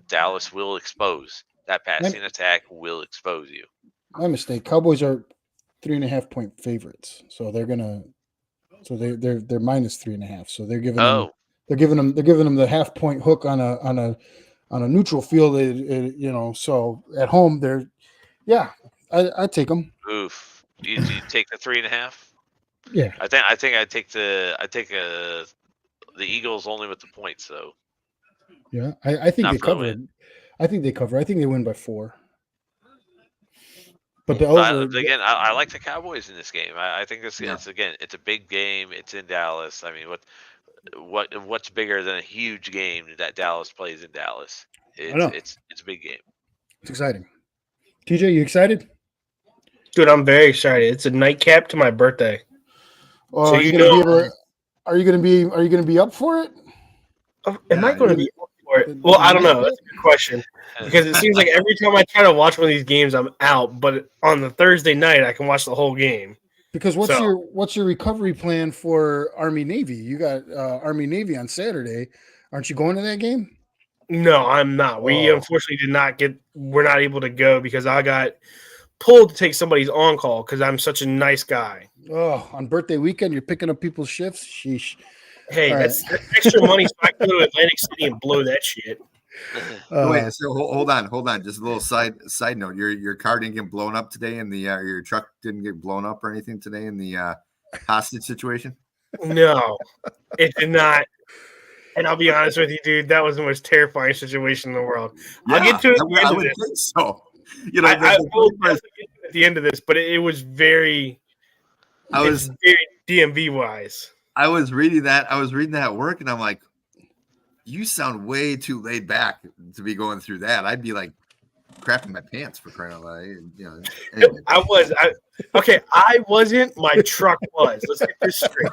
Dallas will expose. That passing attack will expose you. My mistake. Cowboys are 3.5-point favorites, so they're they're minus 3.5. So they're giving them the 0.5-point hook on a neutral field. So at home they're. Yeah, I take them. Oof. Do you take the 3.5? Yeah. I think I take the Eagles only with the points though. Yeah, I think they cover. I think they cover. I think they win by 4. But the over again, I like the Cowboys in this game. I think it's a big game. It's in Dallas. I mean, what's bigger than a huge game that Dallas plays in Dallas? It's a big game. It's exciting. TJ, you excited? Dude, I'm very excited. It's a nightcap to my birthday. So are you going to be up for it? Am I going to be up for it? Well, I don't know. That's a good question. Because it seems like every time I try to watch one of these games, I'm out. But on the Thursday night, I can watch the whole game. Because what's your recovery plan for Army Navy? You got Army Navy on Saturday. Aren't you going to that game? No, I'm not. We unfortunately we're not able to go because I got pulled to take somebody's on call because I'm such a nice guy. Oh, on birthday weekend, you're picking up people's shifts. Sheesh. Hey, All that's extra money, so I can go to Atlantic City and blow that shit. Wait, so hold on. Just a little side note. Your car didn't get blown up today, and the your truck didn't get blown up or anything today in the hostage situation. No, it did not. AndLl be honest with you, dude, that was the most terrifying situation in the world. Yeah, I'll get to it at the end I of would this. think so. You know, I will definitely get to it at the end of this, but it was very. It's very DMV wise. I was reading that at work, and I'm like, you sound way too laid back to be going through that. I'd be like crapping my pants for crying out loud. You know, anyway. I wasn't. My truck was. Let's get this straight.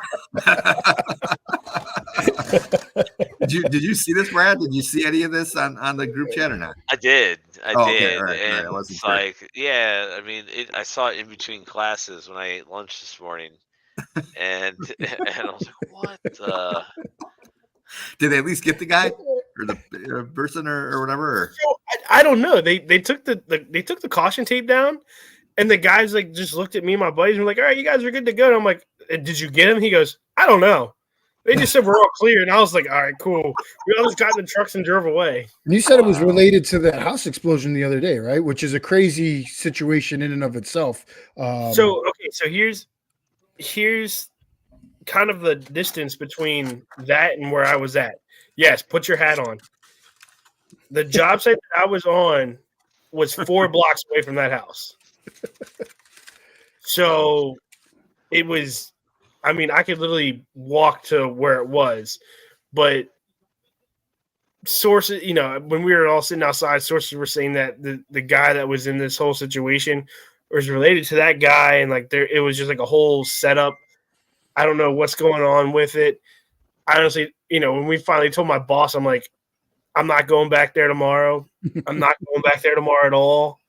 Did you see this, Brad? Did you see any of this on the group chat or not? I did. I did. Okay, all right, And I wasn't it's sure. like, yeah, I mean, I saw it in between classes when I ate lunch this morning. And I was like, what? Did they at least get the guy or the person or whatever? So, I don't know. They took the caution tape down, and the guys like just looked at me and my buddies and were like, all right, you guys are good to go. And I'm like, did you get him? He goes, I don't know. They just said we're all clear, and I was like, all right, cool. We all just got in the trucks and drove away. And you said it was related to that house explosion the other day, right? Which is a crazy situation in and of itself. So here's kind of the distance between that and where I was at. Yes, put your hat on. The job site that I was on was 4 blocks away from that house. So it was, I mean, I could literally walk to where it was, but sources, you know, when we were all sitting outside, sources were saying that the guy that was in this whole situation was related to that guy, and like it was just like a whole setup. I don't know what's going on with it. Honestly, you know, when we finally told my boss, I'm like, I'm not going back there tomorrow. I'm not going back there tomorrow at all.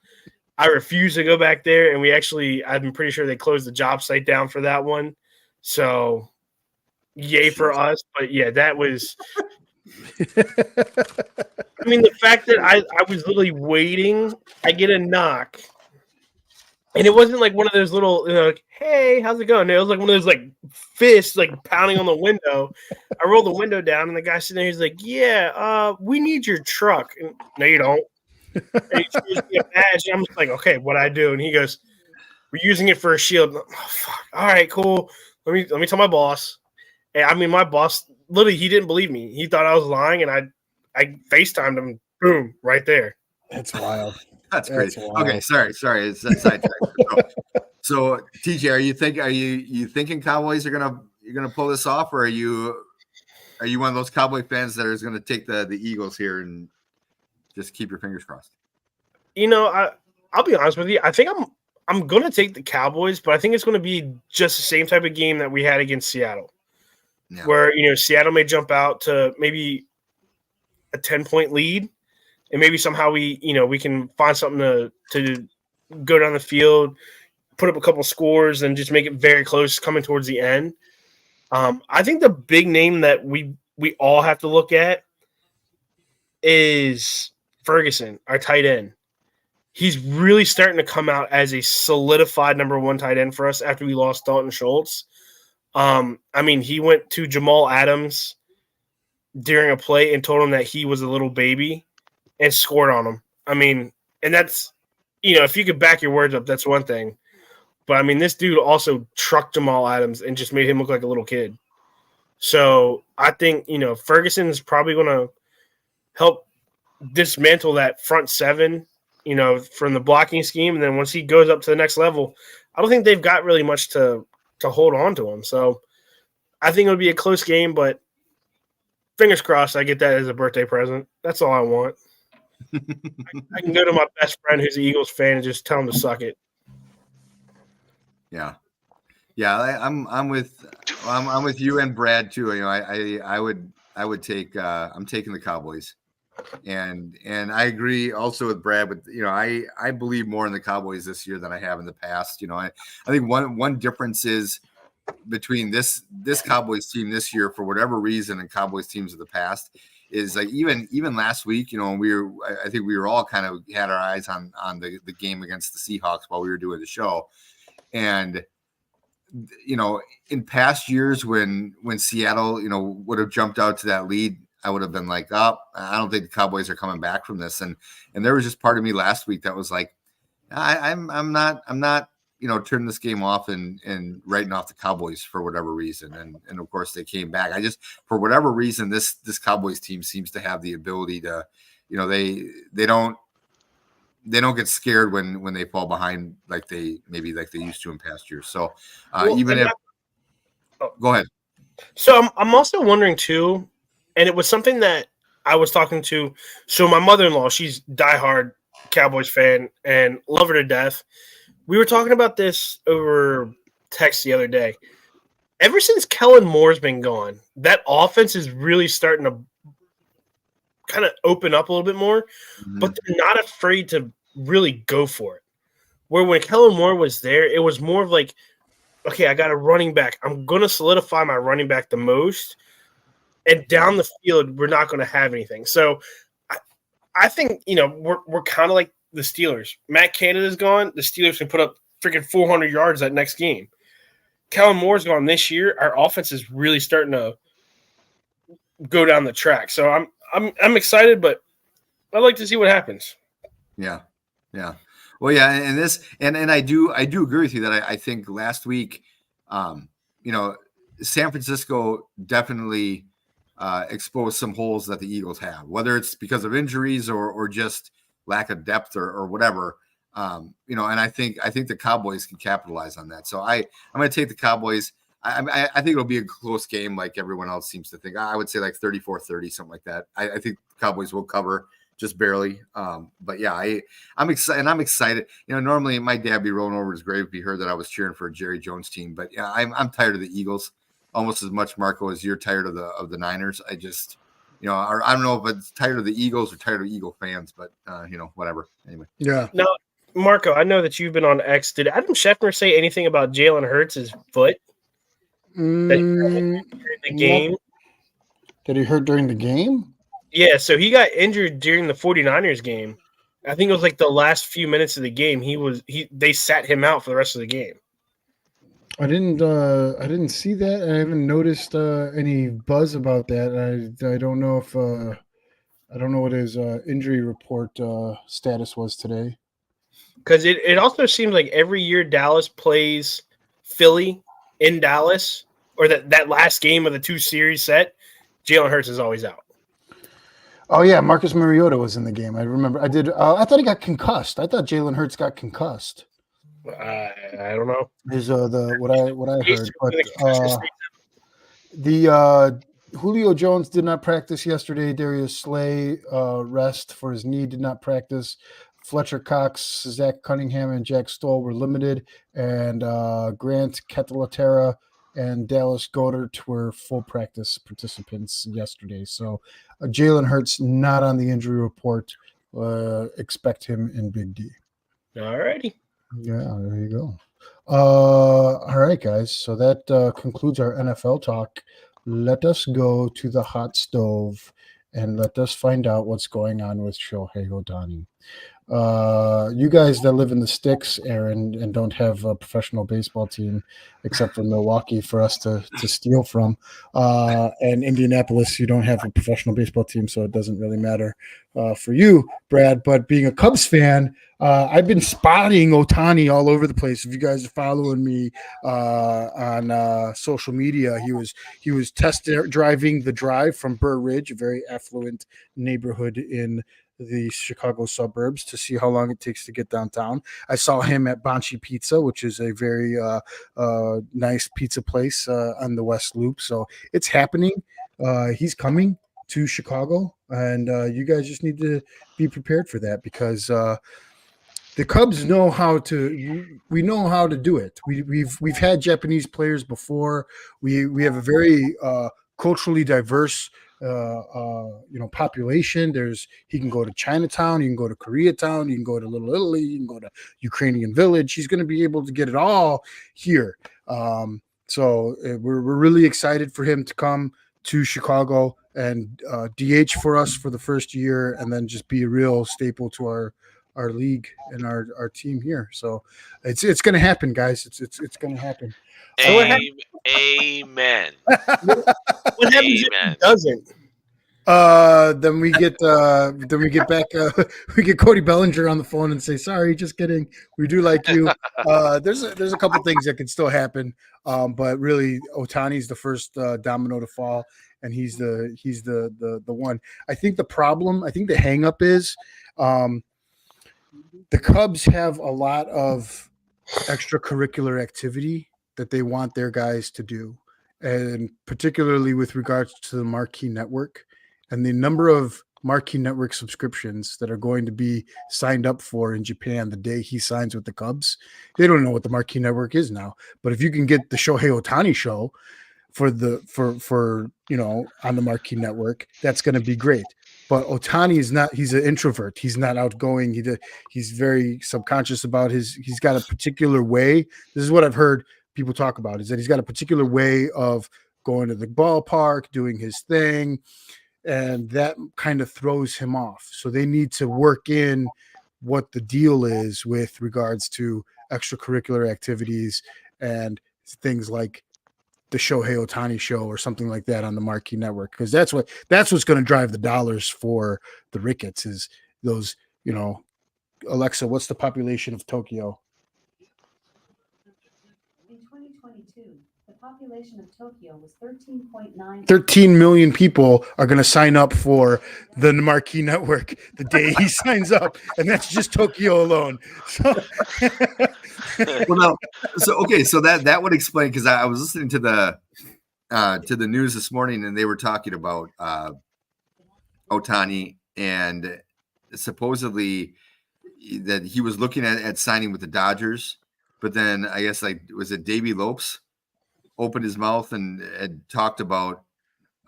I refuse to go back there. And I'm pretty sure they closed the job site down for that one. So yay for us. But yeah, that was, I mean, the fact that I was literally waiting, I get a knock. And it wasn't like one of those little, you know, like, hey, how's it going? It was like one of those like fists like pounding on the window. I rolled the window down, and the guy sitting there, he's like, yeah, we need your truck. And, no, you don't. And he shows me a badge, and I'm just like, okay, what I do? And he goes, we're using it for a shield. Oh, fuck. All right, cool. Let me tell my boss. And I mean, my boss, literally, he didn't believe me. He thought I was lying, and I FaceTimed him, boom, right there. That's wild. That's great. Okay, sorry. It's a sidetrack. So, TJ, are you thinking Cowboys are gonna pull this off, or are you one of those Cowboy fans that is gonna take the Eagles here and just keep your fingers crossed? You know, I'll be honest with you. I think I'm gonna take the Cowboys, but I think it's gonna be just the same type of game that we had against Seattle, where you know Seattle may jump out to maybe a 10-point lead. And maybe somehow we can find something to go down the field, put up a couple scores, and just make it very close coming towards the end. I think the big name that we all have to look at is Ferguson, our tight end. He's really starting to come out as a solidified number 1 tight end for us after we lost Dalton Schultz. I mean, he went to Jamal Adams during a play and told him that he was a little baby, and scored on him. I mean, and that's, you know, if you could back your words up, that's one thing. But, I mean, this dude also trucked Jamal Adams and just made him look like a little kid. So, I think, you know, Ferguson is probably going to help dismantle that front 7, you know, from the blocking scheme. And then once he goes up to the next level, I don't think they've got really much to hold on to him. So, I think it'll be a close game, but fingers crossed I get that as a birthday present. That's all I want. I can go to my best friend who's an Eagles fan and just tell him to suck it. Yeah. I'm with you and Brad too. You know, I would take. I'm taking the Cowboys, and I agree also with Brad. But you know, I believe more in the Cowboys this year than I have in the past. You know, I think one difference is between this Cowboys team this year, for whatever reason, and Cowboys teams of the past, is like even last week, you know, I think we were all kind of had our eyes on the game against the Seahawks while we were doing the show. And, you know, in past years when Seattle, you know, would have jumped out to that lead, I would have been like, oh, I don't think the Cowboys are coming back from this. And there was just part of me last week that was like, I'm not, you know, turning this game off and writing off the Cowboys for whatever reason. And of course they came back. I just, for whatever reason, this Cowboys team seems to have the ability to, you know, they don't get scared when they fall behind like they used to in past years. So go ahead. So I'm also wondering too, and it was something that I was talking to. So my mother-in-law, she's diehard Cowboys fan and love her to death. We were talking about this over text the other day. Ever since Kellen Moore's been gone, that offense is really starting to kind of open up a little bit more, but they're not afraid to really go for it. Where when Kellen Moore was there, it was more of like, okay, I got a running back. I'm going to solidify my running back the most. And down the field, we're not going to have anything. So I think, you know, we're kind of like the Steelers. Matt Canada's gone. The Steelers can put up freaking 400 yards that next game. Kellen Moore's gone this year. Our offense is really starting to go down the track. So I'm excited, but I'd like to see what happens. Yeah. Yeah. Well, yeah. And this, and I do agree with you that I think last week, you know, San Francisco definitely exposed some holes that the Eagles have, whether it's because of injuries or just lack of depth or whatever. You know, and I think the Cowboys can capitalize on that. So I'm going to take the Cowboys. I think it'll be a close game, like everyone else seems to think. I would say like 34-30, something like that. I think the Cowboys will cover just barely. But yeah, I'm excited. And I'm excited. You know, normally my dad would be rolling over his grave if he heard that I was cheering for a Jerry Jones team. But yeah, I'm tired of the Eagles almost as much, Marco, as you're tired of the Niners. I just, you know, I don't know if it's tired of the Eagles or tired of Eagle fans, but you know, whatever. Anyway. Yeah. Now, Marco, I know that you've been on X. Did Adam Schefter say anything about Jalen Hurts' foot? During the game? That he hurt during the game? Yeah, so he got injured during the 49ers game. I think it was like the last few minutes of the game. They sat him out for the rest of the game. I didn't see that. I haven't noticed any buzz about that. I don't know if I don't know what his injury report status was today. Because it also seems like every year Dallas plays Philly in Dallas, or that last game of the 2-series set, Jalen Hurts is always out. Oh yeah, Marcus Mariota was in the game. I remember. I thought he got concussed. I thought Jalen Hurts got concussed. I don't know. Is what I heard, but the Julio Jones did not practice yesterday. Darius Slay rest for his knee, did not practice. Fletcher Cox, Zach Cunningham, and Jack Stoll were limited, and Grant Ketelatera and Dallas Goedert were full practice participants yesterday. So Jalen Hurts not on the injury report. Expect him in Big D. All righty. Yeah, there you go. All right, guys. So that concludes our NFL talk. Let us go to the hot stove and let us find out what's going on with Shohei Ohtani. You guys that live in the sticks, Aaron, and don't have a professional baseball team except for Milwaukee for us to steal from, and Indianapolis, you don't have a professional baseball team, so it doesn't really matter for you, Brad. But being a Cubs fan, I've been spotting Ohtani all over the place. If you guys are following me on social media, he was test driving the drive from Burr Ridge, a very affluent neighborhood in the Chicago suburbs, to see how long it takes to get downtown. I saw him at Banchi Pizza, which is a very nice pizza place on the West Loop. So it's happening. He's coming to Chicago, and you guys just need to be prepared for that, because the Cubs know how to. We know how to do it. We've had Japanese players before. We have a very culturally diverse population. He can go to Chinatown, you can go to Koreatown, you can go to Little Italy, you can go to Ukrainian Village. He's going to be able to get it all here. So we're really excited for him to come to Chicago. and DH for us for the first year, and then just be a real staple to our league and our team here. So it's going to happen, guys. It's going to happen. So Amen. What happens if Amen. he doesn't? then we get back we get Cody Bellinger on the phone and say, sorry, just kidding, we do like you. There's a couple things that could still happen, but really Ohtani's the first domino to fall, and he's the one. I think the hang up is the Cubs have a lot of extracurricular activity that they want their guys to do, and particularly with regards to the Marquee Network and the number of Marquee Network subscriptions that are going to be signed up for in Japan the day he signs with the Cubs. They don't know what the Marquee Network is now, but if you can get the Shohei Ohtani show for on the Marquee Network, that's going to be great. But Ohtani is not, he's an introvert. He's not outgoing. He's very subconscious about he's got a particular way. This is what I've heard people talk about, is that he's got a particular way of going to the ballpark, doing his thing, and that kind of throws him off. So they need to work in what the deal is with regards to extracurricular activities and things like the Shohei Ohtani show or something like that on the Marquee Network, because that's what's going to drive the dollars for the Ricketts, is those, Alexa, what's the population of Tokyo? In 2022, the population of Tokyo was 13.9. 13 million people are going to sign up for the Marquee Network the day he signs up, and that's just Tokyo alone. So so that would explain, because I was listening to the news this morning, and they were talking about Ohtani, and supposedly that he was looking at signing with the Dodgers, but then I guess, was it Davey Lopes opened his mouth and had talked about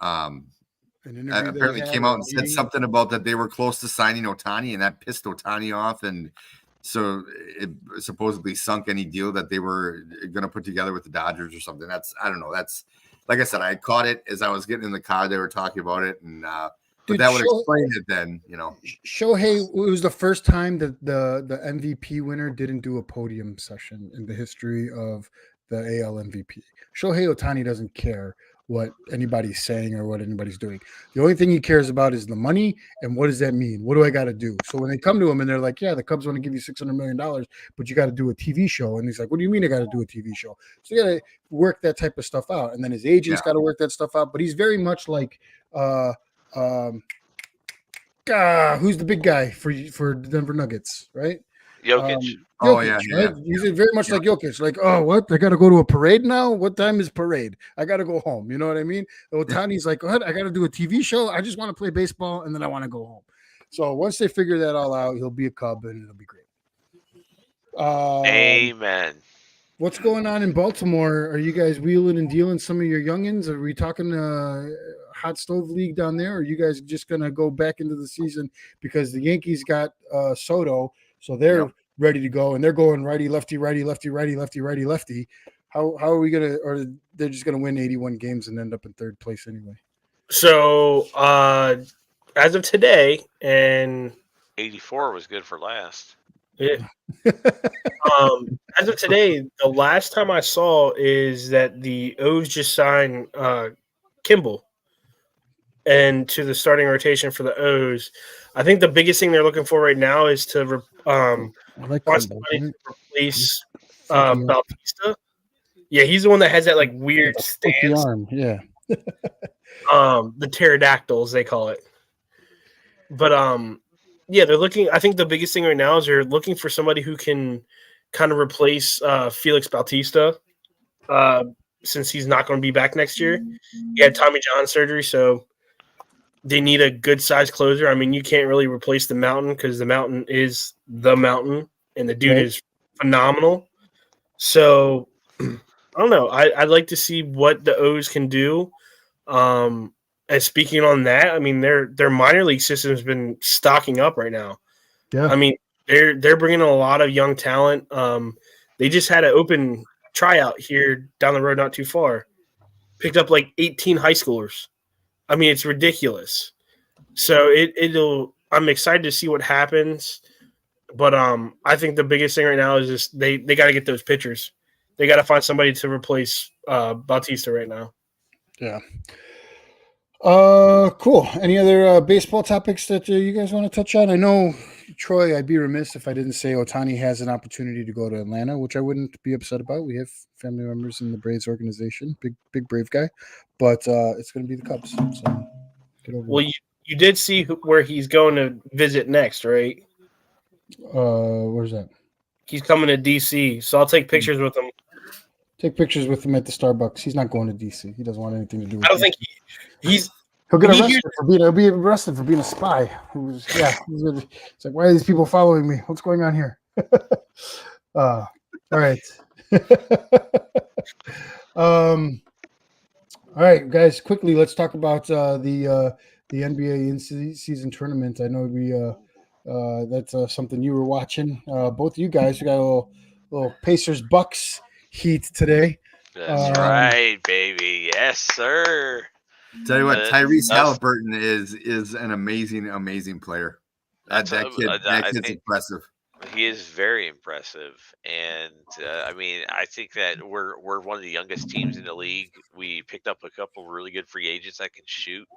apparently came out and said something about that they were close to signing Ohtani, and that pissed Ohtani off, and so it supposedly sunk any deal that they were going to put together with the Dodgers or something. I don't know. That's, like I said, I caught it as I was getting in the car. They were talking about it, and but that would explain it then, Shohei, it was the first time that the MVP winner didn't do a podium session in the history of the AL MVP. Shohei Ohtani doesn't care what anybody's saying or what anybody's doing. The only thing he cares about is the money, and what does that mean? What do I got to do? So when they come to him and they're like, yeah, the Cubs want to give you $600 million, but you got to do a TV show. And he's like, what do you mean I got to do a TV show? So you got to work that type of stuff out. And then his agent's got to work that stuff out. But he's very much like who's the big guy for the Denver Nuggets, right? Jokic. Jokic, right? He's very much like Jokic. Like, oh, what? I got to go to a parade now? What time is parade? I got to go home. You know what I mean? Ohtani's like, what? I got to do a TV show? I just want to play baseball, and then I want to go home. So once they figure that all out, he'll be a Cub, and it'll be great. Amen. What's going on in Baltimore? Are you guys wheeling and dealing some of your youngins? Are we talking hot stove league down there? Or are you guys just going to go back into the season because the Yankees got Soto, so they're ready to go, and they're going righty, lefty, righty, lefty, righty, lefty, righty, lefty. How are we going to – or they're just going to win 81 games and end up in third place anyway? So as of today, and 84 was good for last. Yeah. As of today, the last time I saw is that the O's just signed Kimball and to the starting rotation for the O's. I think the biggest thing they're looking for right now is to replace Bautista. Yeah, he's the one that has that weird stance. Arm. Yeah. The pterodactyls, they call it. But yeah, they're looking. I think the biggest thing right now is they're looking for somebody who can kind of replace Felix Bautista, since he's not going to be back next year. He had Tommy John surgery, so they need a good size closer. I mean, you can't really replace the Mountain because the Mountain is the Mountain, and the dude is phenomenal. So I don't know. I'd like to see what the O's can do. And speaking on that, I mean, their minor league system has been stocking up right now. Yeah. I mean, they're bringing in a lot of young talent. They just had an open tryout here down the road, not too far. Picked up 18 high schoolers. I mean, it's ridiculous. So it'll. I'm excited to see what happens, but I think the biggest thing right now is just they got to get those pitchers. They got to find somebody to replace Bautista right now. Yeah. Cool. Any other baseball topics that you guys want to touch on? I know, Troy, I'd be remiss if I didn't say Otani has an opportunity to go to Atlanta, which I wouldn't be upset about. We have family members in the Braves organization, big Brave guy, but it's going to be the Cubs. So get over Well, it. you did see where he's going to visit next, right? Where's that? He's coming to DC, so I'll take pictures with him. Take pictures with him at the Starbucks. He's not going to DC. He doesn't want anything to do with I don't DC. think he's. He'll get He arrested hears- for being. He'll be arrested for being a spy. It's like, why are these people following me? What's going on here? All right. All right, guys. Quickly, let's talk about the NBA in-season tournament. I know that's something you were watching. Both of you guys, we got a little Pacers Bucks heat today. That's right, baby. Yes, sir. Tell you what, Tyrese That's- Halliburton is an amazing player. That kid's impressive. He is very impressive, and I mean, I think that we're one of the youngest teams in the league. We picked up a couple really good free agents that can shoot.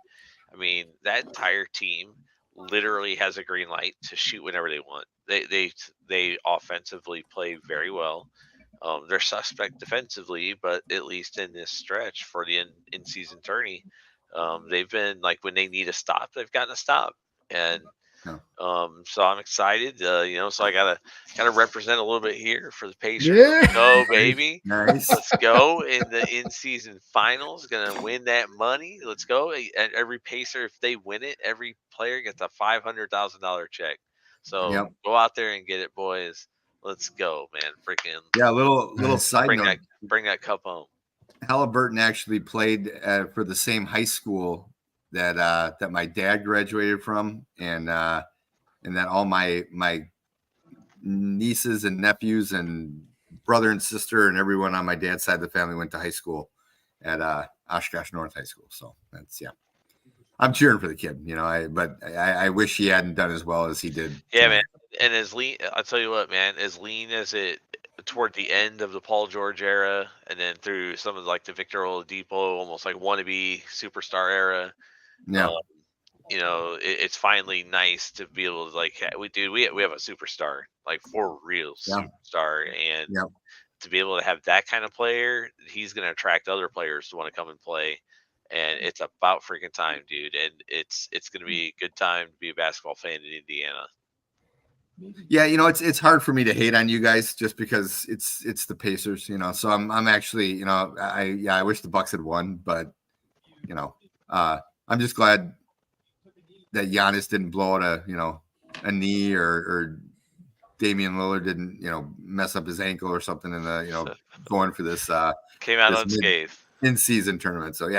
I mean, that entire team literally has a green light to shoot whenever they want. They offensively play very well. They're suspect defensively, but at least in this stretch for the in season tourney, they've been like when they need a stop, they've gotten a stop, and Yeah. so I'm excited. So I gotta represent a little bit here for the Pacers. Yeah. Let's go, baby. Nice. Let's go in the in-season finals. Gonna win that money. Let's go. And every Pacer, if they win it, every player gets a $500,000 check. So Yep. go out there and get it, boys. Let's go, man. Freaking Yeah, little side bring note. bring that cup home. Halliburton actually played for the same high school that my dad graduated from, and that all my nieces and nephews and brother and sister and everyone on my dad's side of the family went to high school at Oshkosh North High School. So that's I'm cheering for the kid, but I wish he hadn't done as well as he did. Yeah, man. And as lean, I'll tell you what, man, as lean as it toward the end of the Paul George era, and then through some of like the Victor Oladipo, almost like wannabe superstar era. Yeah. It's finally nice to be able to like we have a superstar, like for real superstar, and to be able to have that kind of player, he's going to attract other players to want to come and play. And it's about freaking time, dude. And it's going to be a good time to be a basketball fan in Indiana. Yeah, it's hard for me to hate on you guys just because it's the Pacers, So I'm actually, I wish the Bucks had won, but I'm just glad that Giannis didn't blow out a knee or Damian Lillard didn't, mess up his ankle or something in the going for this came out unscathed in-season tournament. So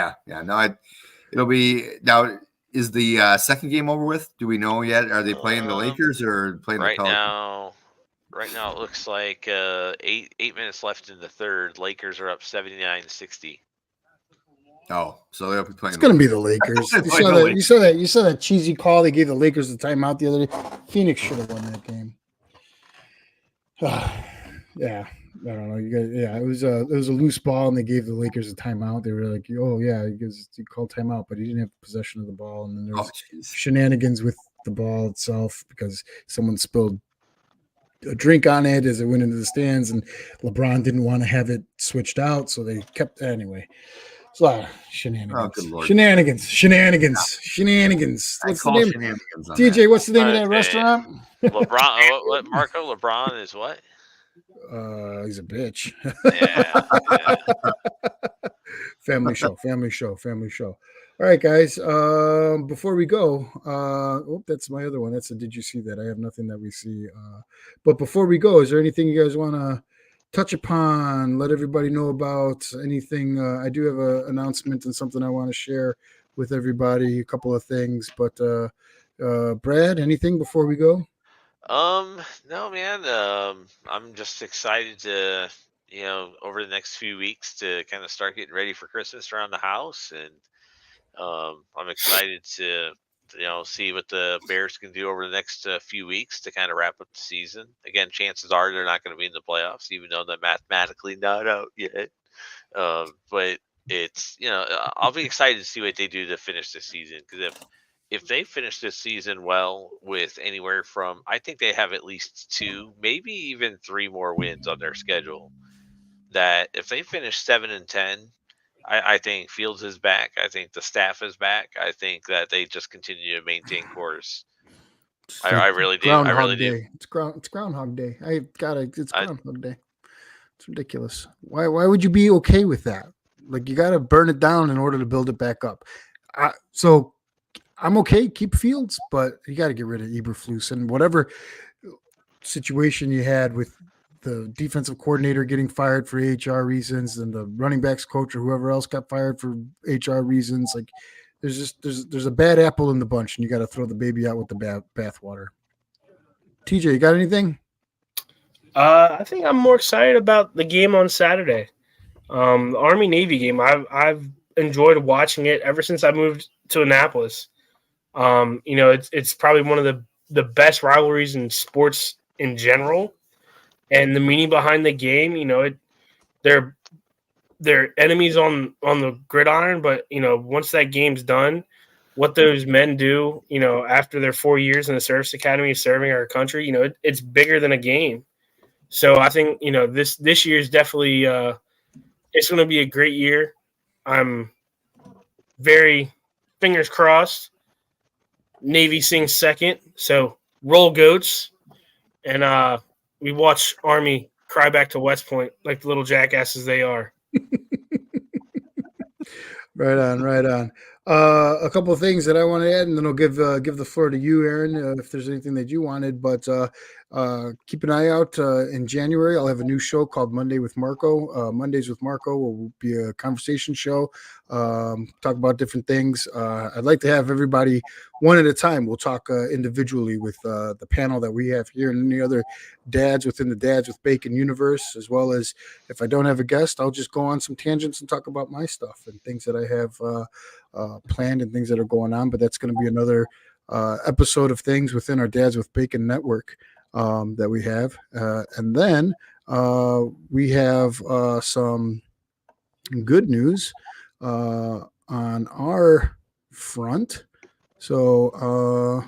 it'll be now. Is the second game over with? Do we know yet? Are they playing the Lakers or playing the Pelicans? Right now, it looks like 8 minutes left in the third. Lakers are up 79-60. Oh, so they'll be playing. It's going to be the Lakers. You saw that cheesy call they gave the Lakers the timeout the other day. Phoenix should have won that game. Yeah, I don't know. It was a loose ball, and they gave the Lakers a timeout. They were like, "Oh yeah," because he called timeout, but he didn't have possession of the ball, and then there was shenanigans with the ball itself because someone spilled a drink on it as it went into the stands, and LeBron didn't want to have it switched out, so they kept anyway. It's a lot of shenanigans. Oh, good Lord. Shenanigans. What's the name? Shenanigans DJ, what's the name of that restaurant? LeBron. What Marco LeBron is what? He's a bitch. Yeah. Family show. All right, guys. Before we go, that's my other one. That's a did you see that? I have nothing that we see. But before we go, is there anything you guys want to touch upon? Let everybody know about anything. I do have an announcement and something I want to share with everybody. A couple of things, but Brad, anything before we go? No, man. I'm just excited to, over the next few weeks to kind of start getting ready for Christmas around the house, and I'm excited to see what the Bears can do over the next few weeks to kind of wrap up the season. Again, chances are they're not going to be in the playoffs, even though they're mathematically not out yet. But it's I'll be excited to see what they do to finish the season, because if they finish this season well with anywhere from, I think they have at least 2, maybe even 3 more wins on their schedule. That if they finish 7-10, I think Fields is back. I think the staff is back. I think that they just continue to maintain course. It's I really do. I really Groundhog do. Day. It's Groundhog Day. It's I, Groundhog Day. It's ridiculous. Why would you be okay with that? Like, you got to burn it down in order to build it back up. So I'm okay. Keep Fields, but you got to get rid of Eberflus and whatever situation you had with the defensive coordinator getting fired for HR reasons and the running backs coach or whoever else got fired for HR reasons. Like, there's a bad apple in the bunch, and you got to throw the baby out with the bathwater. TJ, you got anything? I think I'm more excited about the game on Saturday. The Army Navy game. I've enjoyed watching it ever since I moved to Annapolis. It's probably one of the best rivalries in sports in general, and the meaning behind the game. They're enemies on the gridiron, but once that game's done, what those men do, after their 4 years in the service academy serving our country, it's bigger than a game. So I think this year is definitely it's going to be a great year. I'm very fingers crossed. Navy sings second, so roll goats, and we watch Army cry back to West Point like the little jackasses they are. Right on. A couple of things that I want to add, and then I'll give the floor to you, Aaron, if there's anything that you wanted. But keep an eye out in January. I'll have a new show called Mondays with Marco. Mondays with Marco will be a conversation show, talk about different things. I'd like to have everybody one at a time. We'll talk individually with the panel that we have here and any other dads within the Dads with Bacon universe, as well as if I don't have a guest, I'll just go on some tangents and talk about my stuff and things that I have planned and things that are going on. But that's going to be another episode of things within our Dads with Bacon network that we have. And then we have some good news on our front. So,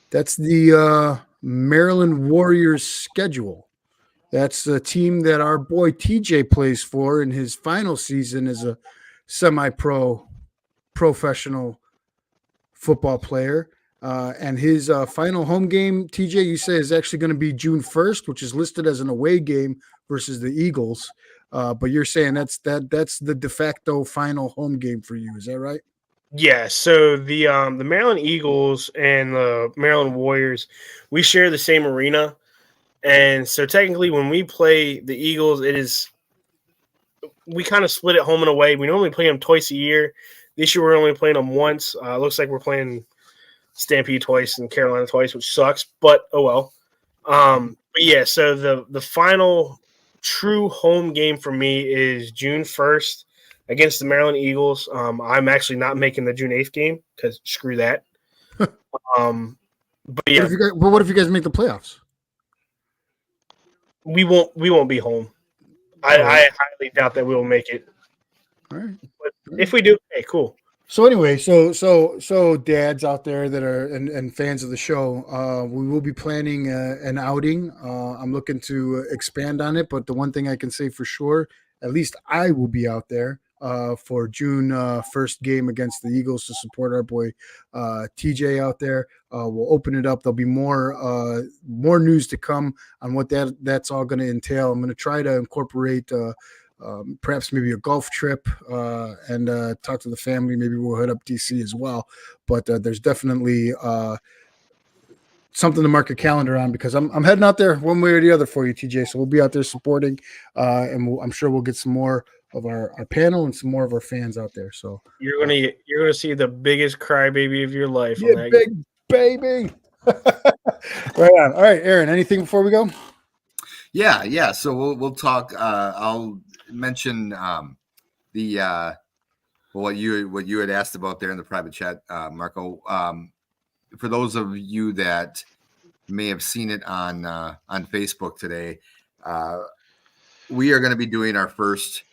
that's the Maryland Warriors schedule. That's the team that our boy TJ plays for in his final season as a semi-pro professional football player. And his final home game, TJ, you say is actually going to be June 1st, which is listed as an away game versus the Eagles. But you're saying that's the de facto final home game for you. Is that right? Yeah, so the Maryland Eagles and the Maryland Warriors, we share the same arena. And so technically when we play the Eagles, we kind of split it home and away. We normally play them twice a year. This year we're only playing them once. Looks like we're playing Stampede twice and Carolina twice, which sucks, but oh well. But yeah, so the final true home game for me is June 1st against the Maryland Eagles. I'm actually not making the June 8th game because screw that. But yeah, what if you guys make the playoffs? We won't be home. I highly doubt that we will make it. All right. But if we do, hey, cool. So anyway, so dads out there that are and fans of the show, we will be planning an outing. I'm looking to expand on it, but the one thing I can say for sure, at least I will be out there for June 1st game against the Eagles to support our boy TJ out there. We'll open it up. There'll be more news to come on what that's all going to entail. I'm going to try to incorporate perhaps maybe a golf trip and talk to the family. Maybe we'll head up DC as well. But there's definitely something to mark a calendar on because I'm heading out there one way or the other for you, TJ. So we'll be out there supporting, and I'm sure we'll get some more of our panel and some more of our fans out there. So you're gonna see the biggest crybaby of your life. Yeah, big baby. Right on. All right, Aaron. Anything before we go? Yeah. So we'll talk. I'll mention the what you had asked about there in the private chat, Marco. For those of you that may have seen it on Facebook today, we are going to be doing our first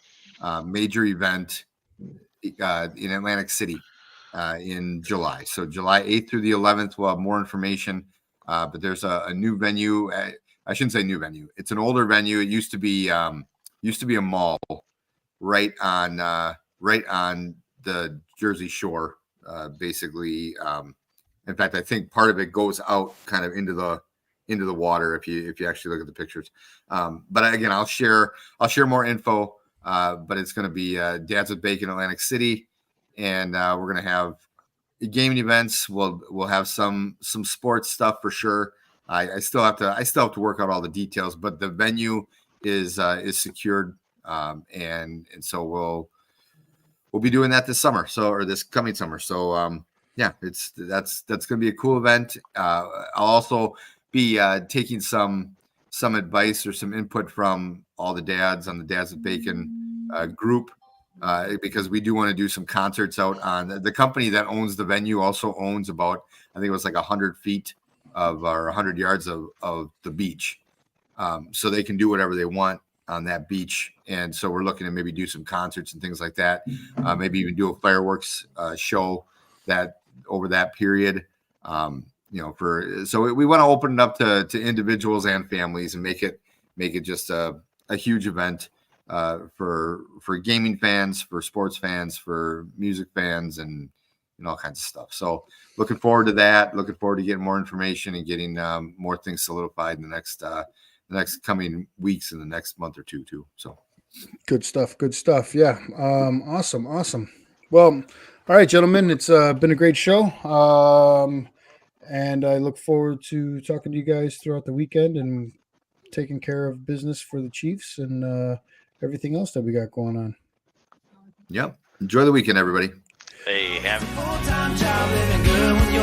major event in Atlantic City in July. So July 8th through the 11th, we'll have more information. But there's a new venue. I shouldn't say new venue. It's an older venue. It used to be a mall right on the Jersey Shore, basically. In fact, I think part of it goes out kind of into the water if you actually look at the pictures. But again, I'll share more info. But it's going to be Dads with Bacon, Atlantic City, and we're going to have gaming events. We'll have some sports stuff for sure. I still have to work out all the details, but the venue is secured, and so we'll be doing that this summer. Or this coming summer. So yeah, that's going to be a cool event. I'll also be taking some advice or some input from all the dads on the Dads with Bacon group, because we do want to do some concerts out on the company that owns the venue. Also owns about, I think it was like 100 feet or 100 yards of the beach, so they can do whatever they want on that beach. And so we're looking to maybe do some concerts and things like that. Maybe even do a fireworks show that over that period. So we want to open it up to individuals and families and make it just a huge event for gaming fans, for sports fans, for music fans, and all kinds of stuff. So looking forward to that. Looking forward to getting more information and getting more things solidified in the next coming weeks and the next month or two too. So good stuff. Yeah. Awesome. Well, all right, gentlemen, it's been a great show. And I look forward to talking to you guys throughout the weekend and taking care of business for the Chiefs and everything else that we got going on. Yep. Enjoy the weekend, everybody. Hey, have Full-time job, living good when